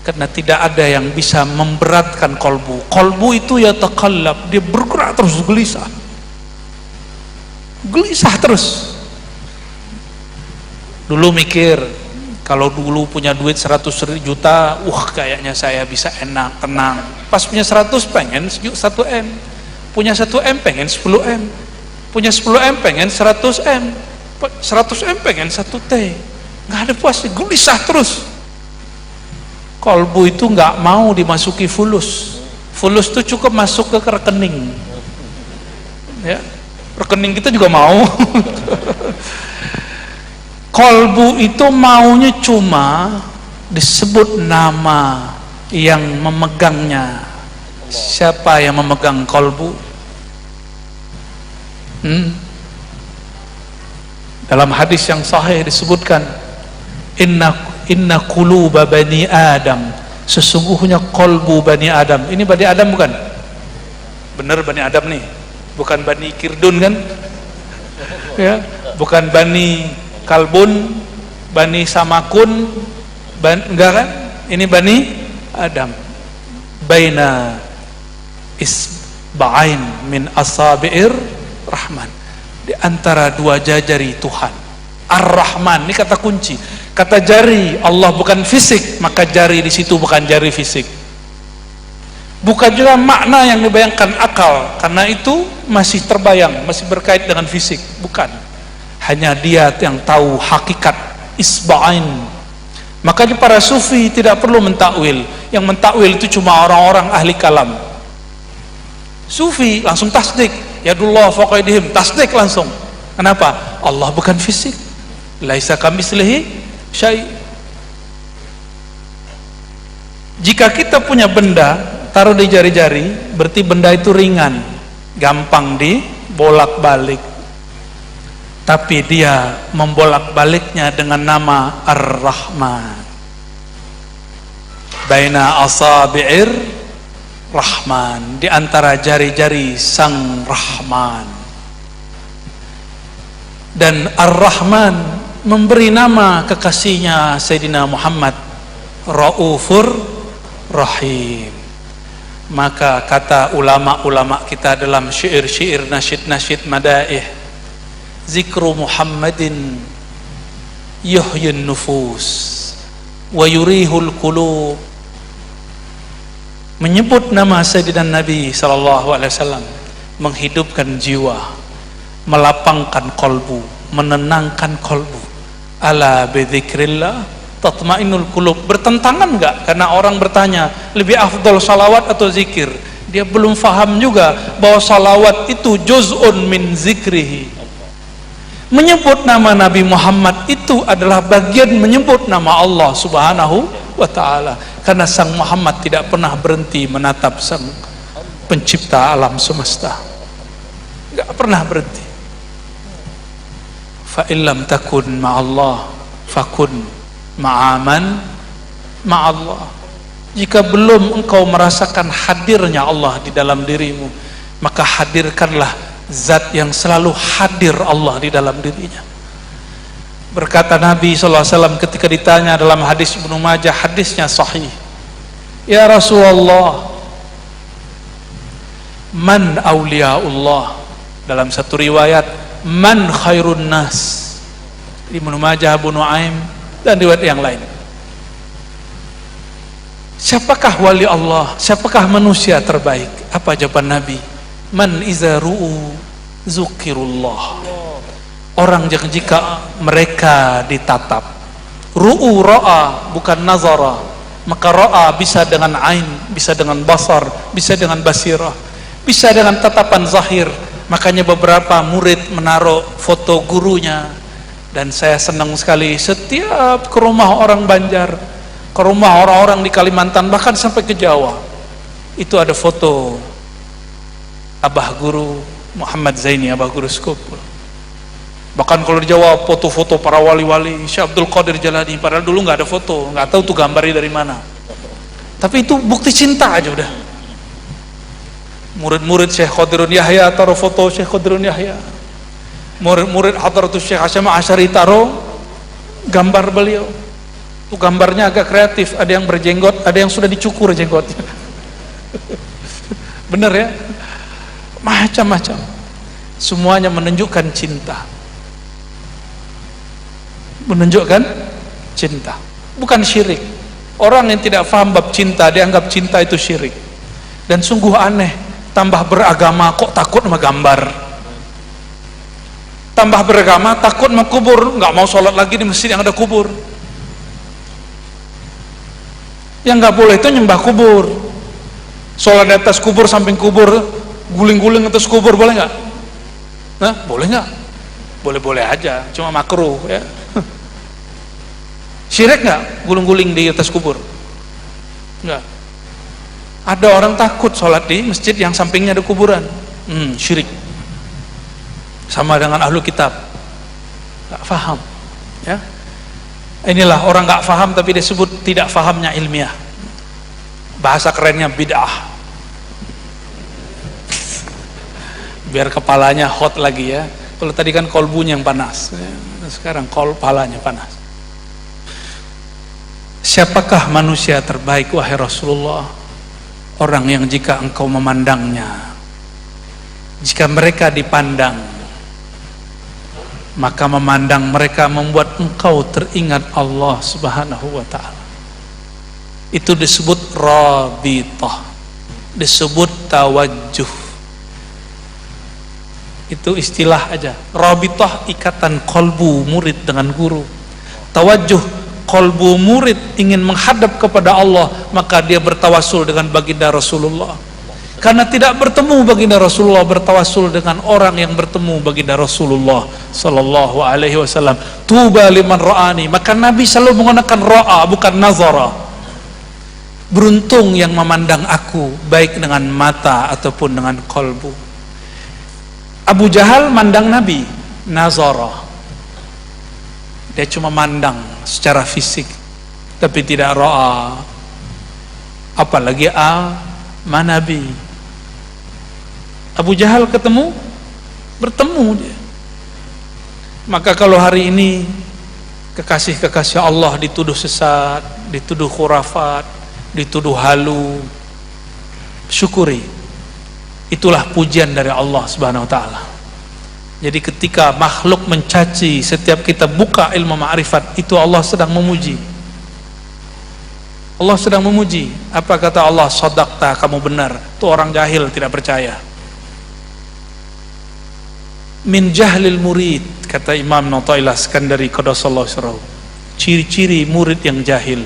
Karena tidak ada yang bisa memberatkan kolbu. Kolbu itu ya taqallab, dia bergerak terus, gelisah terus. Dulu mikir, kalau dulu punya duit 100 juta, kayaknya saya bisa enak, tenang. Pas punya 100 pengen 1M, punya 1M pengen 10M, punya 10M pengen 100M, 100M pengen 1T. Nggak ada puasnya, gelisah terus. Kolbu itu nggak mau dimasuki fulus. Fulus itu cukup masuk ke rekening, ya. Rekening kita juga mau. Kolbu itu maunya cuma disebut nama yang memegangnya. Siapa yang memegang kolbu? Dalam hadis yang sahih disebutkan, inna quluba bani Adam, sesungguhnya kolbu bani Adam. Ini bani Adam bukan? Bener bani Adam nih, bukan bani Kirdun kan? Ya, bukan bani Kalbun, bani Samakun, enggak kan? Ini bani Adam. Baina isba'ain min asabi'ir rahman, di antara dua jari Tuhan. Ar-Rahman, ini kata kunci. Kata jari Allah bukan fisik, maka jari di situ bukan jari fisik. Bukan juga makna yang dibayangkan akal, karena itu masih terbayang, masih berkait dengan fisik. Bukan. Hanya dia yang tahu hakikat isba'ain Makanya para sufi tidak perlu mentakwil. Yang mentakwil itu cuma orang-orang ahli kalam. Sufi langsung tasdik, yadullah fawqa aydihim, tasdik langsung. Kenapa? Allah bukan fisik, laisa kamitslihi syai'. Jika kita punya benda taruh di jari-jari, berarti benda itu ringan, gampang dibolak-balik. Tapi dia membolak-baliknya dengan nama Ar-Rahman. Baina asabi'ir Rahman, di antara jari-jari Sang Rahman. Dan Ar-Rahman memberi nama kekasihnya Sayyidina Muhammad Raufur Rahim. Maka kata ulama-ulama kita dalam syair-syair, nasyid-nasyid madaih, zikru Muhammadin yuhyun nufus wa yurihul qulub. Menyebut nama Sayyidina Nabi SAW menghidupkan jiwa, melapangkan kolbu, menenangkan kolbu. Ala bidzikrillah tatma'innul qulub. Bertentangan enggak? Karena orang bertanya, lebih afdal salawat atau zikir? Dia belum faham juga bahwa salawat itu juz'un min zikrihi. Menyebut nama Nabi Muhammad itu adalah bagian menyebut nama Allah Subhanahu wa ta'ala. Karena Sang Muhammad tidak pernah berhenti menatap Sang pencipta alam semesta, tidak pernah berhenti. Fa illam takun ma'allah fakun ma'aman ma'allah. Jika belum engkau merasakan hadirnya Allah di dalam dirimu, maka hadirkanlah zat yang selalu hadir Allah di dalam dirinya. Berkata Nabi SAW ketika ditanya dalam hadis Ibnu Majah, hadisnya sahih, ya Rasulullah, man awliyaullah. Dalam satu riwayat, man khairun nas. Ibnu Majah, Abu Nuaim, dan riwayat yang lain. Siapakah wali Allah? Siapakah manusia terbaik? Apa jawaban Nabi? Man iza ru'u zukirullah. Orang yang jika mereka ditatap, ru'u ra'a bukan nazara, maka ra'a bisa dengan ain, bisa dengan basar, bisa dengan basirah, bisa dengan tatapan zahir. Makanya beberapa murid menaruh foto gurunya, dan saya senang sekali setiap ke rumah orang Banjar, ke rumah orang-orang di Kalimantan, bahkan sampai ke Jawa, itu ada foto Abah Guru Muhammad Zaini, Abah Guru Skopul. Bahkan kalau di Jawa foto-foto para wali-wali, Syekh Abdul Qadir Jalani, padahal dulu nggak ada foto, nggak tahu tuh gambarnya dari mana. Tapi itu bukti cinta aja udah. Murid-murid Syekh Qadirun Yahya taruh foto Syekh Qadirun Yahya. Murid-murid Hadratus Syekh Hasyim Asy'ari taruh gambar beliau. Itu gambarnya agak kreatif, ada yang berjenggot, ada yang sudah dicukur jenggotnya. Bener ya? Macam-macam. Semuanya menunjukkan cinta. Menunjukkan cinta, bukan syirik. Orang yang tidak paham bab cinta, dianggap cinta itu syirik. Dan sungguh aneh, tambah beragama kok takut sama gambar. Tambah beragama takut sama kubur, nggak mau sholat lagi di masjid yang ada kubur. Yang nggak boleh itu nyembah kubur. Sholat di atas kubur, samping kubur, guling-guling atas kubur, boleh nggak? Nah, boleh nggak? Boleh-boleh aja, cuma makruh ya. Syirik nggak guling-guling di atas kubur? Nggak. Ada orang takut sholat di masjid yang sampingnya ada kuburan. Syirik. Sama dengan ahlu kitab, nggak faham ya. Inilah orang nggak faham tapi disebut tidak fahamnya ilmiah. Bahasa kerennya bid'ah. Biar kepalanya hot lagi ya. Kalau tadi kan kolbunya yang panas, sekarang kepalanya panas. Siapakah manusia terbaik wahai Rasulullah? Orang yang jika engkau memandangnya, jika mereka dipandang, maka memandang mereka membuat engkau teringat Allah Subhanahu wa ta'ala. Itu disebut rabitah, disebut tawajjuh. Itu istilah aja. Rabitah ikatan kolbu murid dengan guru. Tawajjuh kolbu murid ingin menghadap kepada Allah, maka dia bertawasul dengan baginda Rasulullah. Karena tidak bertemu baginda Rasulullah, bertawasul dengan orang yang bertemu baginda Rasulullah sallallahu alaihi wasallam. Tuba liman ra'ani, maka Nabi selalu menggunakan ra'a bukan nazara. Beruntung yang memandang aku, baik dengan mata ataupun dengan kolbu. Abu Jahal mandang Nabi nazara, dia cuma mandang secara fisik, tapi tidak ra'a, apalagi Nabi. Abu Jahal bertemu dia. Maka kalau hari ini kekasih-kekasih Allah dituduh sesat, dituduh khurafat, dituduh halu, syukuri, itulah pujian dari Allah Subhanahu wa ta'ala. Jadi ketika makhluk mencaci, setiap kita buka ilmu ma'rifat, itu Allah sedang memuji. Allah sedang memuji. Apa kata Allah? Shadaqta, kamu benar. Itu orang jahil tidak percaya. Min jahlil murid, kata Imam Athaillah Iskandari qaddasallahu sirrahu. Ciri-ciri murid yang jahil,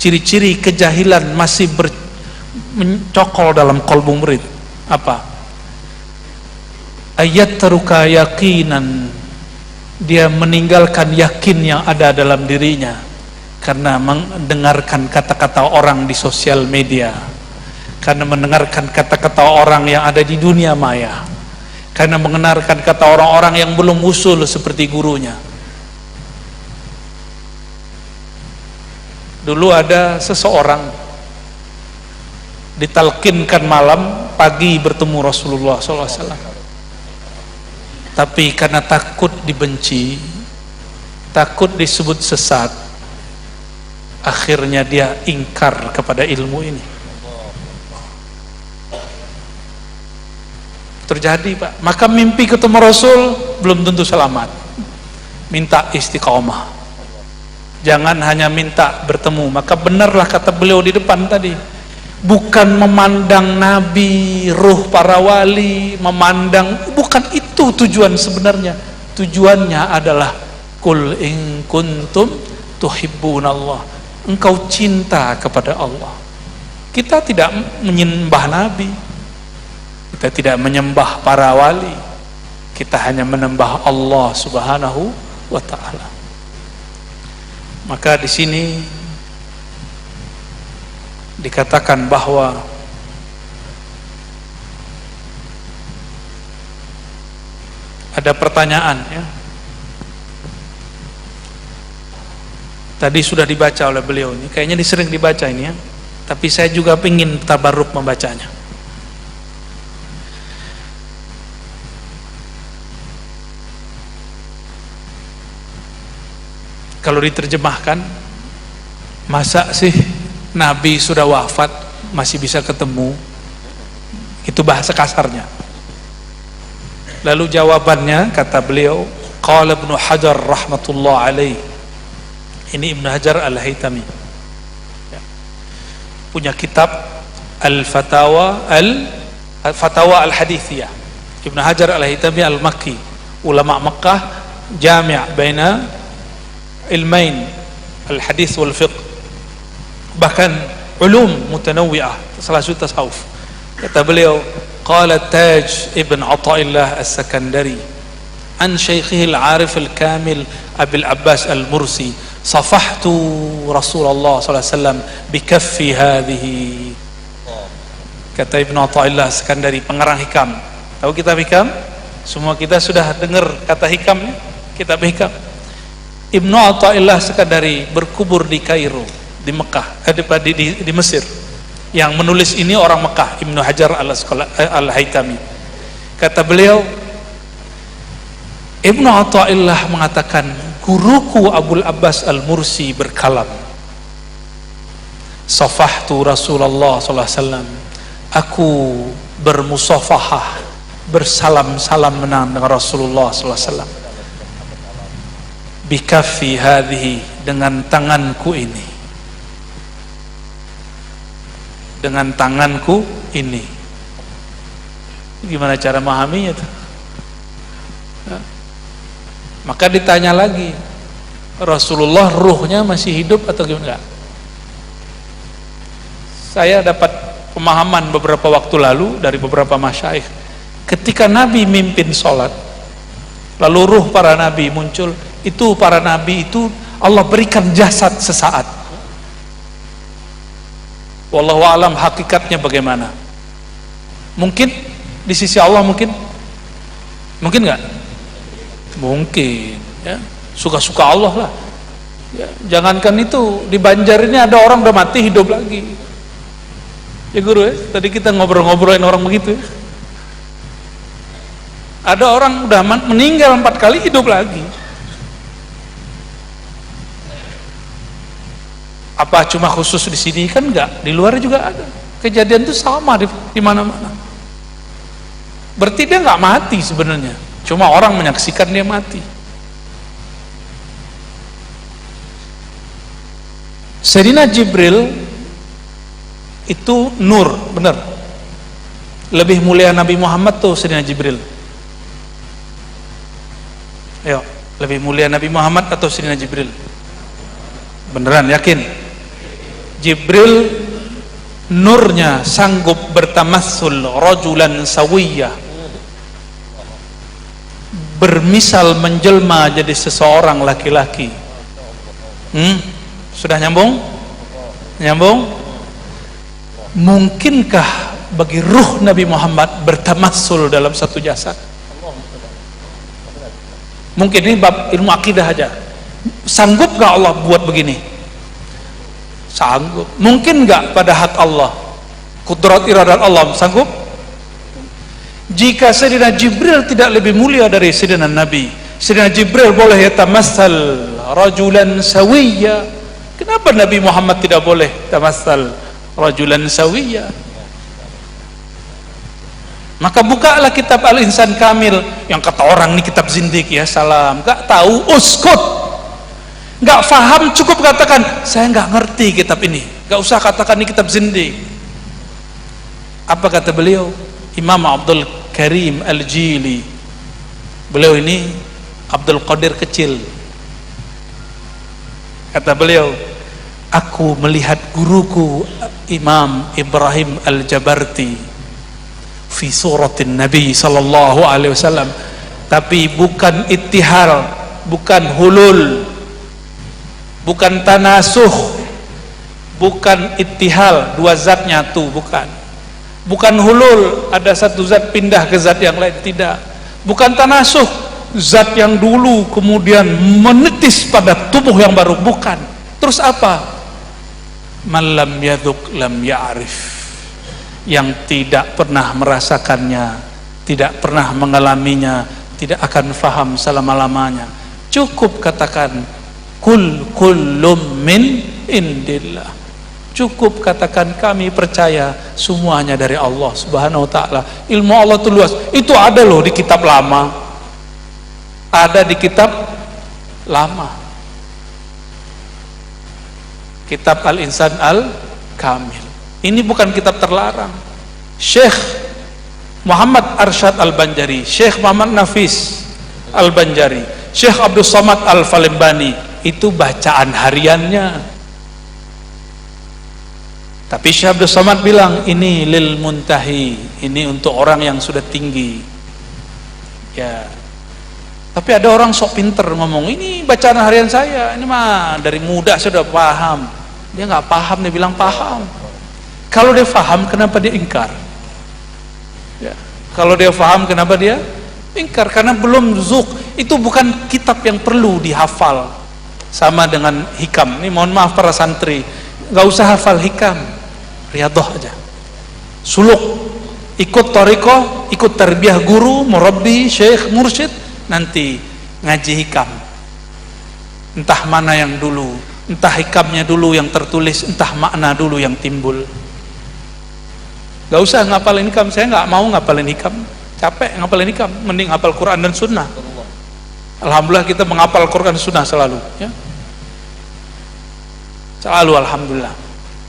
ciri-ciri kejahilan masih mencokol dalam kalbu murid. Apa? Ayat taruka yakinan, dia meninggalkan yakin yang ada dalam dirinya karena mendengarkan kata-kata orang di sosial media, karena mendengarkan kata-kata orang yang ada di dunia maya, karena mendengarkan kata orang-orang yang belum usul seperti gurunya. Dulu ada seseorang ditalkinkan malam, pagi bertemu Rasulullah SAW. Tapi karena takut dibenci, takut disebut sesat, akhirnya dia ingkar kepada ilmu ini. Terjadi, Pak. Maka mimpi ketemu Rasul belum tentu selamat. Minta istiqomah, jangan hanya minta bertemu. Maka benarlah kata beliau di depan tadi, bukan memandang Nabi, ruh para wali, memandang, bukan itu tujuan sebenarnya. Tujuannya adalah kul in kuntum tuhibbunallah, engkau cinta kepada Allah. Kita tidak menyembah Nabi, kita tidak menyembah para wali, kita hanya menyembah Allah Subhanahu wa ta'ala. Maka di sini dikatakan bahwa ada pertanyaan, ya. Tadi sudah dibaca oleh beliau, ini kayaknya sering dibaca ini, ya. Tapi saya juga ingin tabarruk membacanya. Kalau diterjemahkan, masa sih Nabi sudah wafat masih bisa ketemu? Itu bahasa kasarnya. Lalu jawabannya, kata beliau, qala Ibnu Hajar rahmatullah alaih. Ini Ibnu Hajar Al-Haytami, ya, punya kitab Al-Fatawa Al-Hadithiyah. Ibnu Hajar Al-Haytami Al-Makki, ulama Makkah, jami' baina ilmain al-hadith wal fiqh, bahkan ulum mutanawwi'ah, salah satu tasawuf. Kata beliau, qala Taj ibn Athaillah As-Sakandari an syaikhihi al-arif al-kamil Abil Abbas al-Mursi, safahtu Rasulullah sallallahu alaihi wasallam bikaffi hadhihi. Kata Ibn Athaillah As-Sakandari, pengarang hikam. Tahu kitab hikam? Semua kita sudah dengar kata hikam, kitab hikam. Ibnu Athaillah As-Sakandari berkubur di Kairo, di Mekah, di Mesir. Yang menulis ini orang Mekah, Ibnu Hajar Al-Haytami. Kata beliau, Ibnu Athaillah mengatakan, guruku Abul Abbas Al-Mursi berkalam, safahtu Rasulullah sallallahu alaihi wasallam, aku bermusafahah, bersalam-salam dengan Rasulullah sallallahu alaihi wasallam, bikaffi hadhihi, dengan tanganku ini, dengan tanganku ini. Gimana cara memahaminya tuh? Maka ditanya lagi, Rasulullah ruhnya masih hidup atau gimana? Saya dapat pemahaman beberapa waktu lalu dari beberapa masyaikh, ketika Nabi mimpin sholat lalu ruh para nabi muncul, itu para nabi itu Allah berikan jasad sesaat. Wallahu alam hakikatnya bagaimana, mungkin di sisi Allah, mungkin nggak mungkin ya, suka-suka Allah lah ya. Jangankan itu, di Banjar ini ada orang udah mati hidup lagi ya guru ya. Tadi kita ngobrol-ngobrolin orang begitu ya. Ada orang udah meninggal 4 kali hidup lagi. Apa cuma khusus di sini? Kan enggak, di luar juga ada kejadian itu sama di mana-mana. Berarti dia nggak mati sebenarnya, cuma orang menyaksikan dia mati. Sayyidina Jibril itu nur, benar. Lebih mulia Nabi Muhammad tuh Sayyidina Jibril. Ayo, lebih mulia Nabi Muhammad atau Sayyidina Jibril? Beneran yakin? Jibril nurnya sanggup bertamassul rajulan sawiyah, bermisal menjelma jadi seseorang laki-laki. Sudah nyambung? Nyambung? Mungkinkah bagi ruh Nabi Muhammad bertamassul dalam satu jasad? Mungkin, ini bab ilmu akidah aja. Sanggup gak Allah buat begini? Sanggup. Mungkin gak pada hak Allah, kudrat iradat Allah, sanggup? Jika Sayyidina Jibril tidak lebih mulia dari Sayyidina Nabi, Sayyidina Jibril boleh yatamassal rajulan sawiyya, kenapa Nabi Muhammad tidak boleh tamassal rajulan sawiyya? Maka bukalah kitab Al-Insan Kamil, yang kata orang ini kitab zindik ya salam, gak tahu, uskut, gak faham, cukup katakan saya gak ngerti kitab ini, gak usah katakan ini kitab zindik. Apa kata beliau? Imam Abdul Karim Al-Jili, beliau ini Abdul Qadir kecil, kata beliau, aku melihat guruku Imam Ibrahim Al-Jabarti fi suratin Nabi sallallahu alaihi wasallam, tapi bukan ittihal, bukan hulul, bukan tanasuh, bukan ittihal, dua zat nyatu, bukan hulul, ada satu zat pindah ke zat yang lain, tidak, bukan tanasuh, zat yang dulu kemudian menetis pada tubuh yang baru, bukan. Terus apa? Man lam yaduk lam ya'rif, yang tidak pernah merasakannya, tidak pernah mengalaminya, tidak akan faham selama-lamanya. Cukup katakan kullum min indillah, cukup katakan kami percaya semuanya dari Allah subhanahu wa ta'ala. Ilmu Allah itu luas, itu ada loh di kitab lama, ada di kitab lama, kitab Al-Insan Al-Kamil. Ini bukan kitab terlarang. Syekh Muhammad Arsyad Al-Banjari, Syekh Muhammad Nafis Al-Banjari, Syekh Abdul Somad Al-Falembani, itu bacaan hariannya. Tapi Syekh Abdul Somad bilang ini lil muntahi, ini untuk orang yang sudah tinggi ya. Tapi ada orang sok pinter ngomong ini bacaan harian saya, ini mah dari muda sudah paham. Dia nggak paham, dia bilang paham. Kalau dia faham, kenapa dia ingkar? Ya. Kalau dia faham, kenapa dia ingkar? Karena belum zuk. Itu bukan kitab yang perlu dihafal. Sama dengan hikam. Ini mohon maaf para santri, nggak usah hafal hikam, riyadhah aja. Suluk, ikut tariqah, ikut tarbiyah guru, murabbi, syekh, mursyid, nanti ngaji hikam. Entah mana yang dulu, entah hikamnya dulu yang tertulis, entah makna dulu yang timbul. Gak usah ngapalin hikam, saya nggak mau ngapalin hikam, capek ngapalin hikam, mending hafal Quran dan Sunnah. Alhamdulillah kita menghafal Quran dan Sunnah selalu, ya. Selalu alhamdulillah.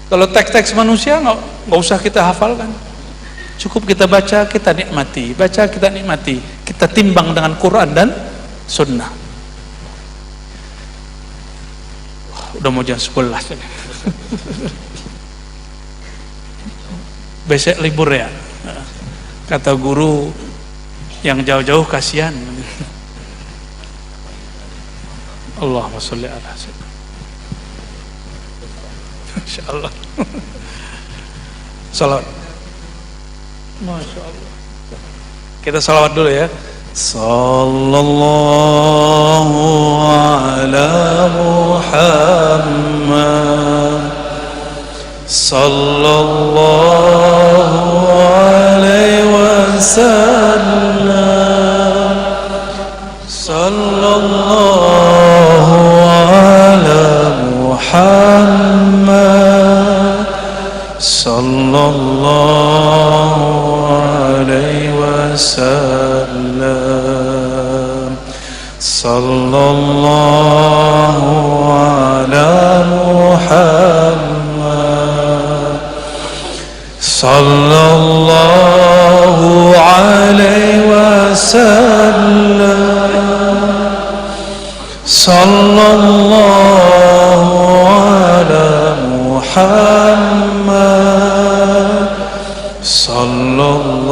Kalau teks-teks manusia nggak usah kita hafalkan, cukup kita baca, kita nikmati, baca kita nikmati, kita timbang dengan Quran dan Sunnah. Udah mau jam 11 ini. Besok libur ya, kata guru. Yang jauh-jauh kasihan. Allahumma sholli ala sayyidina. Insyaallah. Salawat. Masya Allah. Kita salawat dulu ya. Sallallahu ala Muhammad. Sallallahu alaihi wasallam. Sallallahu ala Muhammad. Sallallahu alaihi wasallam. Sallallahu ala Muhammad. Sallallahu alaihi wasallam. Sallallahu ala Muhammad. Sallallahu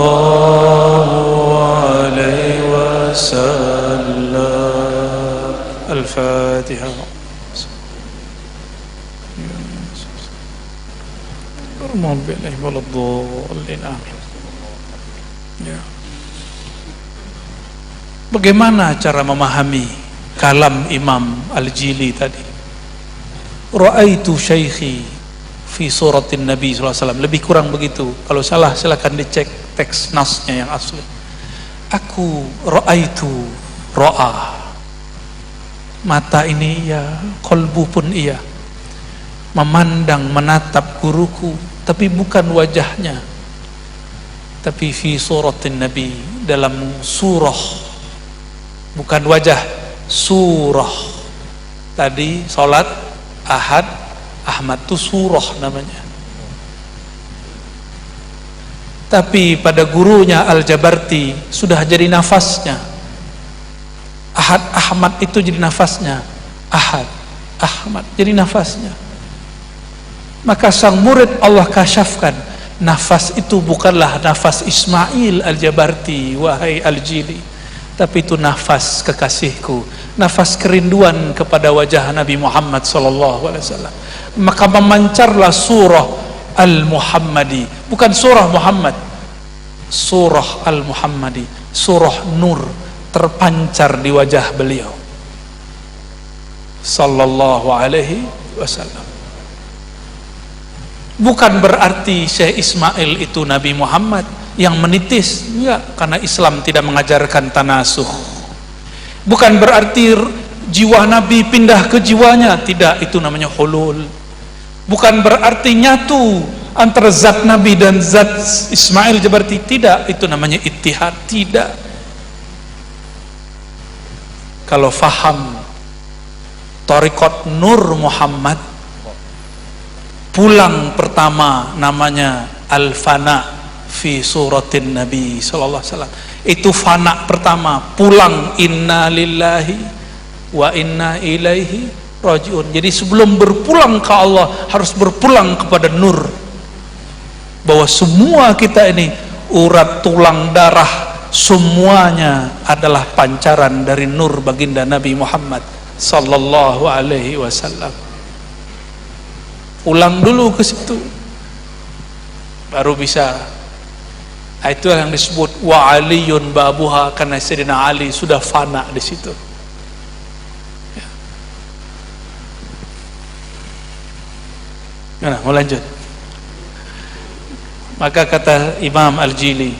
alaihi wasallam. Al-Fatihah. Alhamdulillah waladhdallin amin. Ya. Bagaimana cara memahami kalam Imam Al-Jili tadi? Ra'aitu syaikhi fi suratin Nabi sallallahu alaihi wasallam. Lebih kurang begitu. Kalau salah silakan dicek teks nasnya yang asli. Aku ra'aitu, ra'a. Mata ini iya, qalbu pun iya. Memandang, menatap guruku, tapi bukan wajahnya, tapi fi suratin Nabi, dalam surah, bukan wajah, surah. Tadi salat Ahad, Ahmad itu surah namanya. Tapi pada gurunya Al-Jabarti sudah jadi nafasnya. Ahad, Ahmad itu jadi nafasnya. Ahad, Ahmad jadi nafasnya. Maka sang murid Allah kasyafkan, nafas itu bukanlah nafas Ismail Al-Jabarti, wahai Al-Jili, tapi itu nafas kekasihku, nafas kerinduan kepada wajah Nabi Muhammad SAW. Maka memancarlah surah Al-Muhammadi, bukan surah Muhammad, surah Al-Muhammadi, surah nur terpancar di wajah beliau sallallahu alaihi wasallam. Bukan berarti Syekh Ismail itu Nabi Muhammad yang menitis, enggak, karena Islam tidak mengajarkan tanasuh. Bukan berarti jiwa Nabi pindah ke jiwanya, tidak, itu namanya hulul. Bukan berarti nyatu antara zat Nabi dan zat Ismail Jabarti, tidak, itu namanya ittihad, tidak. Kalau faham Thariqat Nur Muhammad, pulang pertama namanya al-fana fi suratin Nabi sallallahu alaihi wasallam. Itu fana pertama, pulang, inna lillahi wa inna ilaihi rajiun. Jadi sebelum berpulang ke Allah harus berpulang kepada nur, bahwa semua kita ini urat tulang darah semuanya adalah pancaran dari nur baginda Nabi Muhammad sallallahu alaihi wasallam. Ulang dulu ke situ, baru bisa. Itu yang disebut wa aliyun babuha, karena Sayyidina Ali sudah fana di situ. Nah, mau lanjut. Maka kata Imam Al-Jili,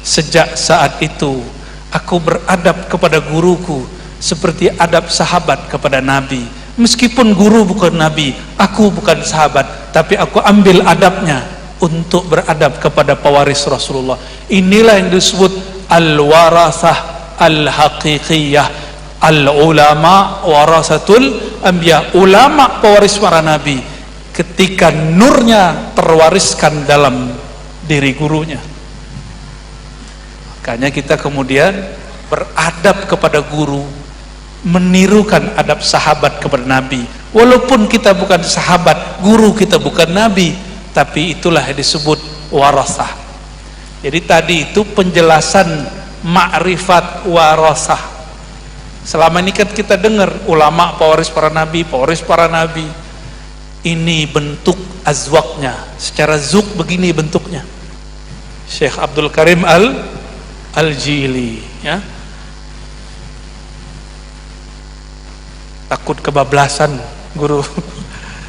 sejak saat itu aku beradab kepada guruku seperti adab sahabat kepada Nabi. Meskipun guru bukan Nabi, aku bukan sahabat, tapi aku ambil adabnya untuk beradab kepada pewaris Rasulullah. Inilah yang disebut al-warathah al-haqiqiyah. Al-ulama warasatul anbiya, ulama pewaris para nabi. Ketika nurnya terwariskan dalam diri gurunya, makanya kita kemudian beradab kepada guru, menirukan adab sahabat kepada Nabi, Walaupun kita bukan sahabat, guru kita bukan nabi, tapi itulah yang disebut warasah. Jadi tadi itu penjelasan ma'rifat warasah. Selama ini kan kita dengar ulama pewaris para nabi, ini bentuk azwaknya, secara zuk begini bentuknya. Syekh Abdul Karim Al-Jili, ya. Takut kebablasan guru.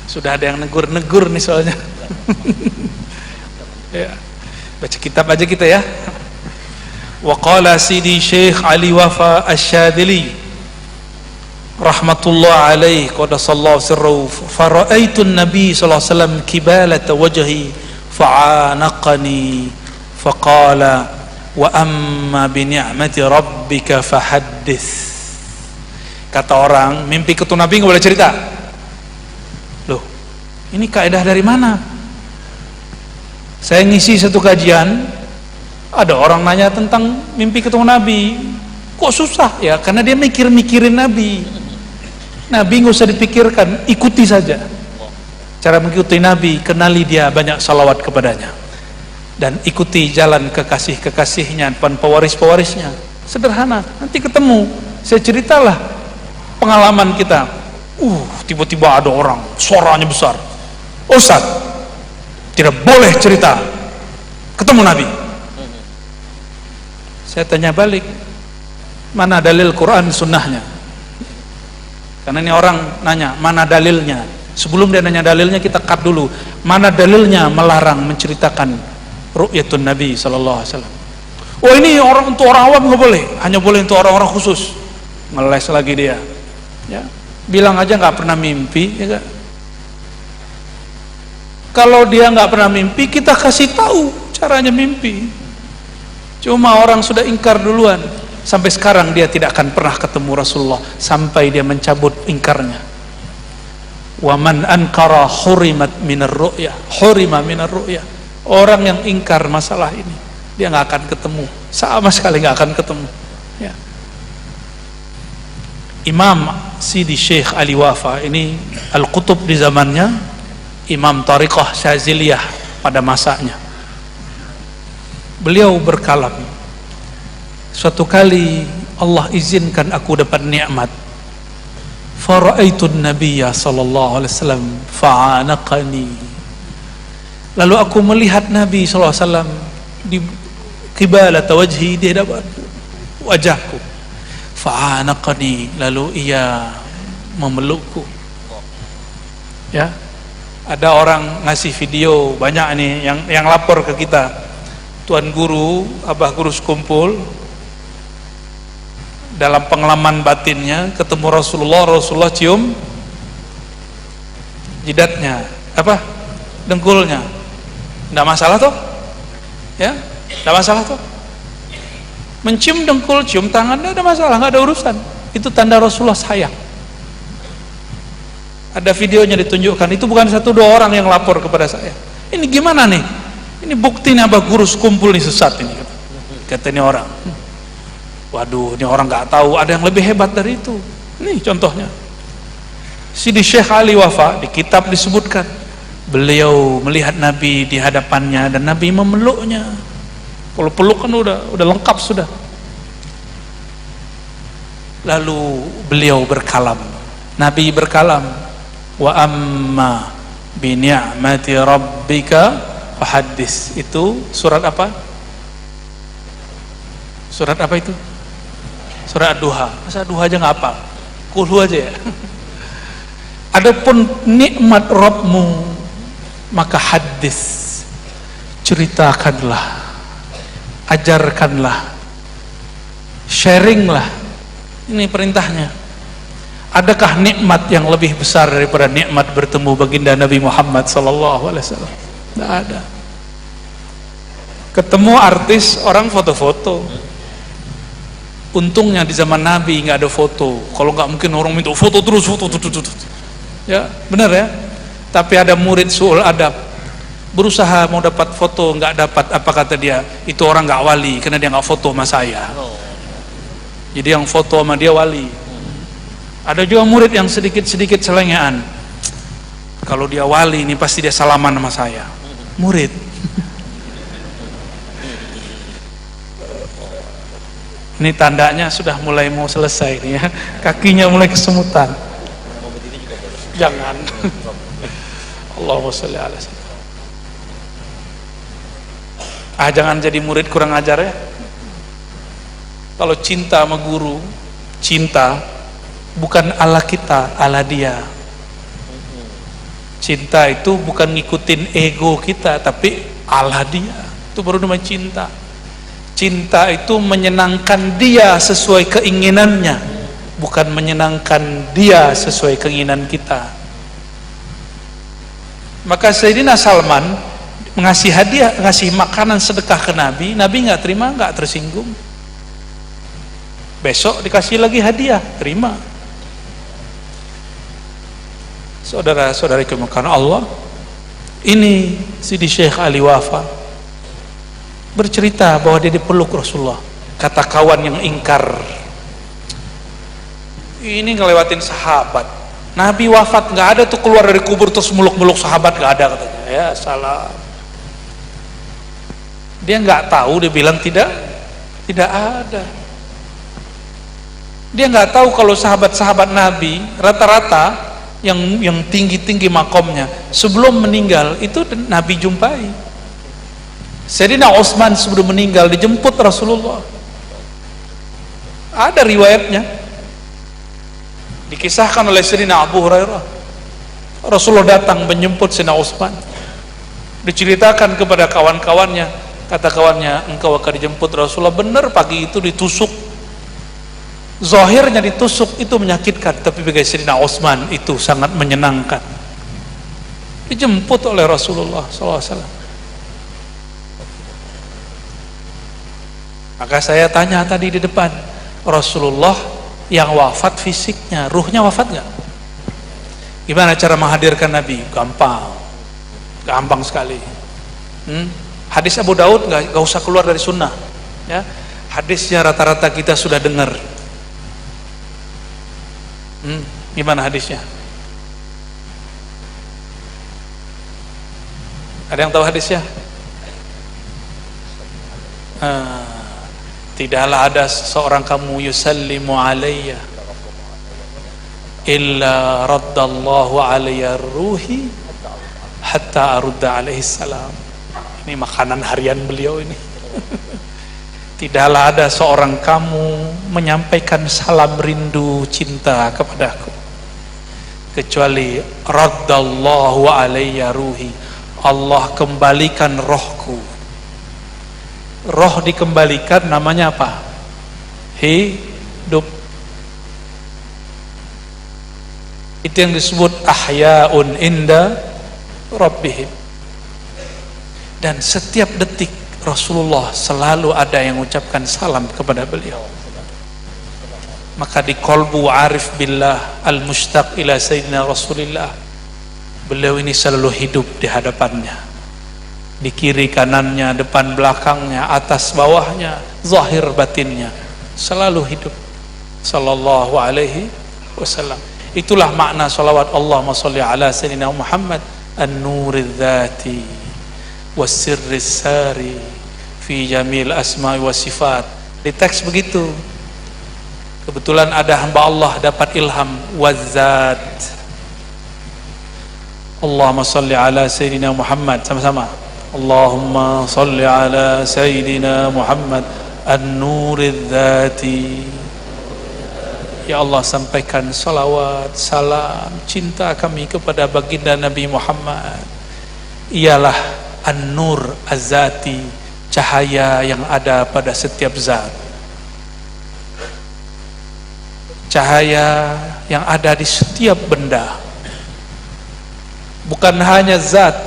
Sudah ada yang negur-negur nih soalnya. Ya. Baca kitab aja kita ya. Wa qala Sidi Syekh Ali Wafa Asy-Syadili rahmatullah alaih qadasallahu sirruhu fara'aitu an-nabi sallallahu alaihi wasallam kibalata wajhi fa'anaqani faqala wa amma bi ni'mati rabbika fahaddits. Kata orang mimpi ketemu Nabi nggak boleh cerita. Loh, ini kaidah dari mana? Saya ngisi satu kajian, ada orang nanya tentang mimpi ketemu Nabi. Kok susah? Ya karena dia mikirin Nabi. Nabi nggak usah dipikirkan, ikuti saja. Cara mengikuti Nabi, kenali dia, banyak salawat kepadanya, dan ikuti jalan kekasih-kekasihnya, depan pewaris-pewarisnya. Sederhana, nanti ketemu. Saya ceritalah pengalaman kita. Tiba-tiba ada orang, suaranya besar. Ustaz, tidak boleh cerita ketemu Nabi. Saya tanya balik, mana dalil Quran sunnahnya? Karena ini orang nanya, mana dalilnya? Sebelum dia nanya dalilnya, kita cut dulu. Mana dalilnya melarang menceritakan ru'yatun Nabi sallallahu alaihi wasallam? Oh, ini orang untuk orang awam nggak boleh, hanya boleh untuk orang-orang khusus. Ngeles lagi dia. Ya, bilang aja nggak pernah mimpi, ya gak? Kalau dia nggak pernah mimpi, kita kasih tahu caranya mimpi. Cuma orang sudah ingkar duluan. Sampai sekarang dia tidak akan pernah ketemu Rasulullah sampai dia mencabut ingkarnya. Wa man ankara hurimat minar ru'ya, hurima minar ru'ya. Orang yang ingkar masalah ini, dia nggak akan ketemu, sama sekali nggak akan ketemu. Ya. Imam Sidi Syekh Ali Wafa ini al-Qutub di zamannya, Imam Tariqah Syaziliyah pada masanya. Beliau berkalam, suatu kali Allah izinkan aku dapat nikmat. Fara'aitun nabiyya sallallahu alaihi wasallam fa'anaqani. Lalu aku melihat Nabi sallallahu alaihi wasallam di qibalata wajhi, di hadapan wajahku. Fa'anaqani, lalu ia memelukku. Ya. Ada orang ngasih video banyak nih yang lapor ke kita. Tuan guru, abah guru sekumpul, dalam pengalaman batinnya ketemu Rasulullah cium jidatnya, apa, dengkulnya, nggak masalah toh, ya, nggak masalah toh, mencium dengkul, cium tangan, nggak ada masalah, nggak ada urusan, itu tanda Rasulullah sayang. Ada videonya ditunjukkan, itu bukan satu dua orang yang lapor kepada saya. Ini gimana nih? Ini buktinya abah guru sekumpul nih sesat ini, kata ini orang. Waduh, ini orang nggak tahu ada yang lebih hebat dari itu. Nih contohnya, Sidi Syekh Ali Wafa di kitab disebutkan beliau melihat Nabi di hadapannya dan Nabi memeluknya. Kalau peluk kan udah lengkap sudah. Lalu beliau berkalam, Nabi berkalam, wa amma bi ni'mati rabbika fahaddits. Itu surat apa? Surat apa itu? Surat Ad-Duha. Masa Ad-Duha aja nggak apa? Kulhu aja ya. Adapun nikmat Rabbmu, maka hadis, ceritakanlah, ajarkanlah, sharinglah. Ini perintahnya. Adakah nikmat yang lebih besar daripada nikmat bertemu baginda Nabi Muhammad sallallahu alaihi wasallam? Tidak ada. Ketemu artis, orang foto-foto. Untungnya di zaman Nabi nggak ada foto. Kalau nggak mungkin orang minta foto terus, foto. Ya, benar ya. Tapi ada murid su'ul adab, berusaha mau dapat foto, nggak dapat. Apa kata dia? Itu orang nggak wali, karena dia nggak foto sama saya. Jadi yang foto sama dia wali. Ada juga murid yang sedikit-sedikit selengean. Kalau dia wali ini pasti dia salaman sama saya. Murid. Ini tandanya sudah mulai mau selesai nih ya. Kakinya mulai kesemutan. Jangan. Allahumma sholli ala sayyidina. Jangan jadi murid kurang ajar ya. Kalau cinta sama guru, cinta bukan ala kita, ala dia. Cinta itu bukan ngikutin ego kita, tapi ala dia. Itu baru namanya cinta. Cinta itu menyenangkan dia sesuai keinginannya, bukan menyenangkan dia sesuai keinginan kita. Maka Sayyidina Salman ngasih hadiah, ngasih makanan sedekah ke Nabi, Nabi nggak terima, nggak tersinggung. Besok dikasih lagi hadiah, terima. Saudara-saudariku karena Allah, ini Sidi Syekh Ali Wafa bercerita bahwa dia dipeluk Rasulullah. Kata kawan yang ingkar, ini ngelewatin sahabat, Nabi wafat nggak ada tuh keluar dari kubur terus muluk-muluk sahabat, nggak ada katanya. Ya salah. Dia nggak tahu, dia bilang tidak ada. Dia nggak tahu kalau sahabat-sahabat Nabi rata-rata yang tinggi-tinggi makomnya sebelum meninggal itu Nabi jumpai. Sayyidina Utsman sebelum meninggal dijemput Rasulullah. Ada riwayatnya. Dikisahkan oleh Sayyidina Abu Hurairah. Rasulullah datang menjemput Sayyidina Utsman. Diceritakan kepada kawan-kawannya, kata kawannya, engkau akan dijemput Rasulullah. Benar, pagi itu ditusuk. Zahirnya ditusuk itu menyakitkan, tapi bagi Sayyidina Utsman itu sangat menyenangkan. Dijemput oleh Rasulullah SAW. Maka saya tanya tadi di depan, Rasulullah yang wafat fisiknya, ruhnya wafat nggak? Gimana cara menghadirkan Nabi? Gampang sekali. Hadis Abu Daud nggak usah keluar dari sunnah. Ya, hadisnya rata-rata kita sudah dengar. Gimana hadisnya? Ada yang tahu hadisnya? Tidaklah ada seorang kamu yusallimu alayya illa raddallahu alayya ruhi hatta arudda alaihi salam. Ini makanan harian beliau ini. Tidaklah ada seorang kamu menyampaikan salam rindu cinta kepadaku kecuali raddallahu alayya ruhi, Allah kembalikan rohku. Roh dikembalikan namanya apa? Hidup. Itu yang disebut ahyaun inda rabbihim. Dan setiap detik Rasulullah selalu ada yang mengucapkan salam kepada beliau. Maka di qalbu arif billah al-mushtaq ila sayyidina Rasulillah, beliau ini selalu hidup di hadapannya. Di kiri kanannya, depan belakangnya, atas bawahnya, zahir batinnya, selalu hidup. Sallallahu alaihi wasallam. Itulah makna salawat Allahumma sholli ala sayyidina Muhammad an-nuridz dzati was-sirris sari fi jamil asma'i was sifat. Di teks begitu. Kebetulan ada hamba Allah dapat ilham wazat. Allahumma sholli ala sayyidina Muhammad, sama-sama. Allahumma sholli ala sayyidina Muhammad an-nuridz dzati. Ya Allah, sampaikan salawat, salam, cinta kami kepada baginda Nabi Muhammad. Ialah an-nur az-zati, cahaya yang ada pada setiap zat. Cahaya yang ada di setiap benda. Bukan hanya zat,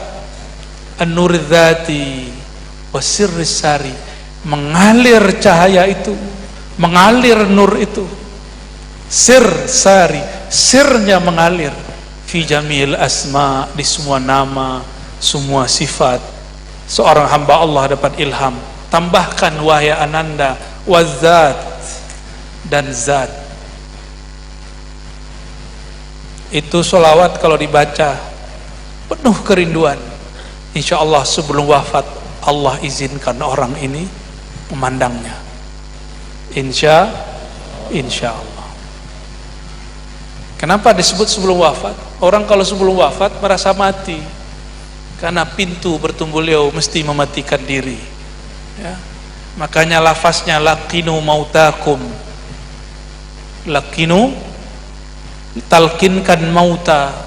an-nur dzati wasirris sari, mengalir cahaya itu, mengalir nur itu. Sir sari, sirnya mengalir fi jamil asma, di semua nama, semua sifat. Seorang hamba Allah dapat ilham, tambahkan wahai ananda wazat, dan zat. Itu sholawat kalau dibaca penuh kerinduan. Insya Allah sebelum wafat Allah izinkan orang ini memandangnya. Insya Allah. Kenapa disebut sebelum wafat? Orang kalau sebelum wafat merasa mati, karena pintu bertemu beliau mesti mematikan diri, ya. Makanya lafaznya laqinu mautakum, laqinu, talkinkan mauta.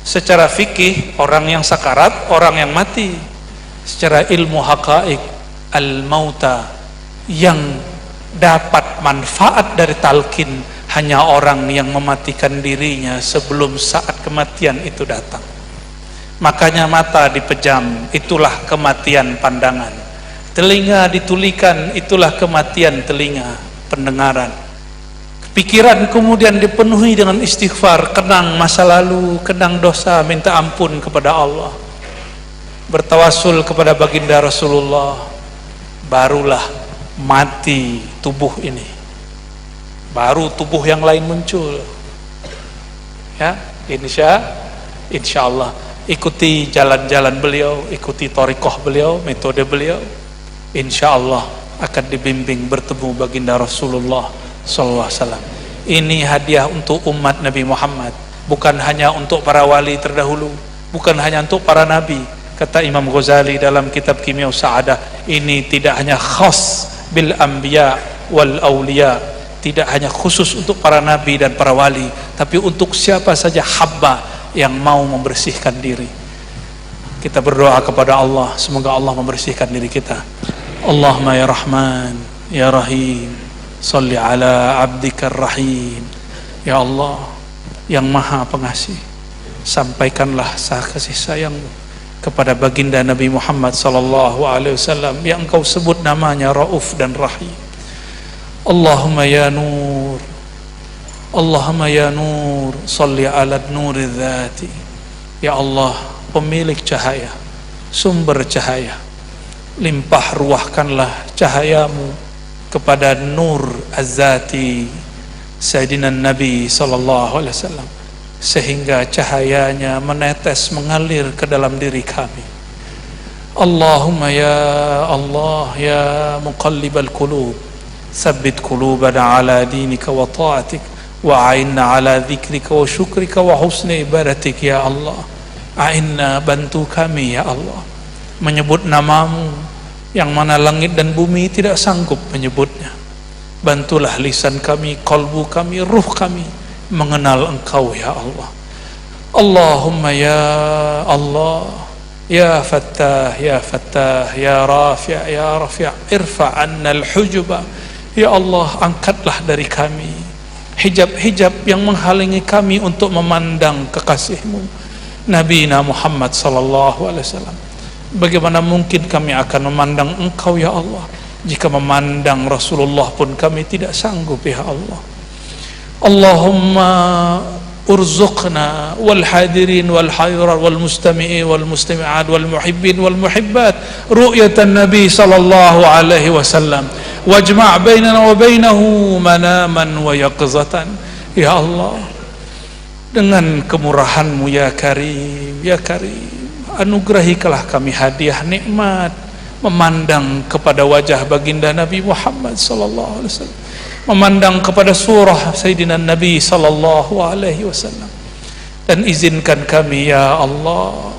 Secara fikih orang yang sakarat, orang yang mati. Secara ilmu haqaik, al-mauta, yang dapat manfaat dari talkin hanya orang yang mematikan dirinya sebelum saat kematian itu datang. Makanya mata dipejam, itulah kematian pandangan. Telinga ditulikan, itulah kematian telinga, pendengaran. Pikiran kemudian dipenuhi dengan istighfar, kenang masa lalu, kenang dosa, minta ampun kepada Allah, bertawasul kepada baginda Rasulullah. Barulah mati tubuh ini, baru tubuh yang lain muncul, ya. Insya Allah ikuti jalan-jalan beliau, ikuti thariqah beliau, metode beliau, insya Allah akan dibimbing bertemu baginda Rasulullah sallallahu alaihi wasallam. Ini hadiah untuk umat Nabi Muhammad, bukan hanya untuk para wali terdahulu, bukan hanya untuk para nabi. Kata Imam Ghazali dalam kitab Kimia Sa'adah, ini tidak hanya khas bil anbiya wal awliya, tidak hanya khusus untuk para nabi dan para wali, tapi untuk siapa saja hamba yang mau membersihkan diri. Kita berdoa kepada Allah, semoga Allah membersihkan diri kita. Allahumma ya Rahman ya Rahim, Salli ala abdika rahim. Ya Allah yang maha pengasih, sampaikanlah kasih sayangmu kepada baginda Nabi Muhammad sallallahu alaihi wasallam yang engkau sebut namanya Rauf dan Rahim. Allahumma ya nur, Allahumma ya nur, salli ala nuri dzati. Ya Allah pemilik cahaya, sumber cahaya, limpah ruahkanlah cahayamu kepada nur az-zati Sayyidina Nabi sallallahu alaihi wasallam, sehingga cahayanya menetes mengalir ke dalam diri kami. Allahumma ya Allah ya muqallibal qulub, tsabbit qulubana ala dinika wa ta'atik, wa a'inna ala dzikrika wa syukrika wa husni ibadatik. Ya Allah, a'inna, bantu kami ya Allah menyebut namamu yang mana langit dan bumi tidak sanggup menyebutnya. Bantulah lisan kami, kalbu kami, ruh kami mengenal engkau ya Allah. Allahumma ya Allah ya Fattah ya Fattah ya Rafi' ya Rafi', irfa' anna al-hujuba. Ya Allah, angkatlah dari kami hijab-hijab yang menghalangi kami untuk memandang kekasihmu Nabi Muhammad sallallahu alaihi wasallam. Bagaimana mungkin kami akan memandang engkau ya Allah, jika memandang Rasulullah pun kami tidak sanggup ya Allah. Allahumma urzuqna wal hadirin wal hadirat wal mustami'in wal mustami'at wal muhibbin wal muhibbat ru'yatan Nabi sallallahu alaihi wasallam, wajma' bainana wa bainahu manaman wa yaqzatan. Ya Allah, dengan kemurahanmu ya Karim ya Karim, anugerahikanlah kami hadiah nikmat memandang kepada wajah baginda Nabi Muhammad sallallahu alaihi wasallam, memandang kepada surah Sayyidina Nabi sallallahu alaihi wasallam, dan izinkan kami ya Allah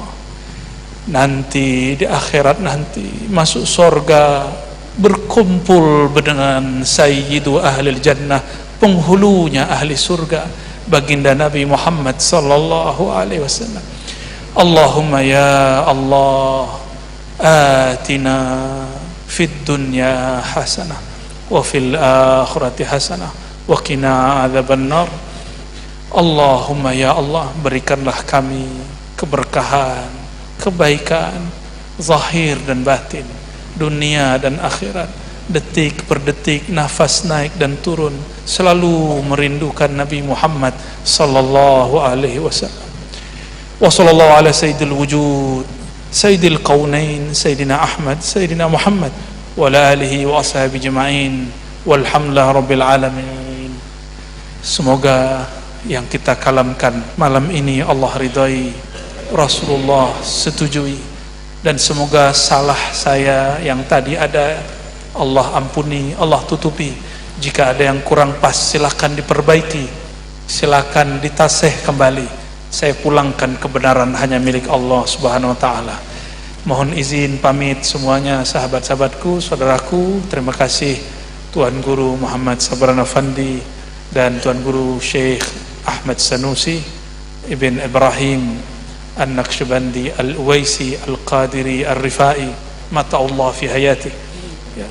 nanti di akhirat nanti masuk surga berkumpul dengan sayyidu ahlil jannah, penghulunya ahli surga, baginda Nabi Muhammad sallallahu alaihi wasallam. Allahumma ya Allah atina fid dunya hasanah wa fil akhirati hasanah wa qina adzabannar. Allahumma ya Allah, berikanlah kami keberkahan, kebaikan zahir dan batin, dunia dan akhirat, detik per detik, nafas naik dan turun, selalu merindukan Nabi Muhammad sallallahu alaihi wasallam. Wa sallallahu ala sayyidil wujud sayyidil qaunain sayyidina Ahmad sayyidina Muhammad wa ala alihi wa ashabi jema'in walhamdulillah rabbil alamin. Semoga yang kita kalamkan malam ini Allah ridai, Rasulullah setujui. Dan semoga salah saya yang tadi ada, Allah ampuni, Allah tutupi. Jika ada yang kurang pas, silakan diperbaiki, silakan ditasih kembali. Saya pulangkan kebenaran hanya milik Allah Subhanahu wa taala. Mohon izin pamit semuanya, sahabat-sahabatku, saudaraku. Terima kasih Tuan Guru Muhammad Sabran Afandi dan Tuan Guru Syekh Ahmad Sanusi Ibn Ibrahim An-Naqsyabandi Al-Uwaisi Al-Qadiri Al-Rifai Mata'ullah fi hayati. Ya.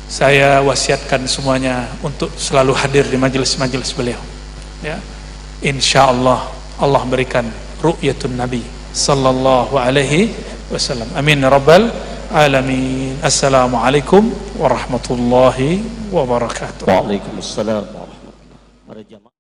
Saya wasiatkan semuanya untuk selalu hadir di majelis-majelis beliau. Ya. InsyaAllah Allah berikan ru'yatun Nabi sallallahu alaihi wasallam. Amin ya rabbal alamin. Assalamualaikum warahmatullahi wabarakatuh. Waalaikumsalam warahmatullahi wabarakatuh.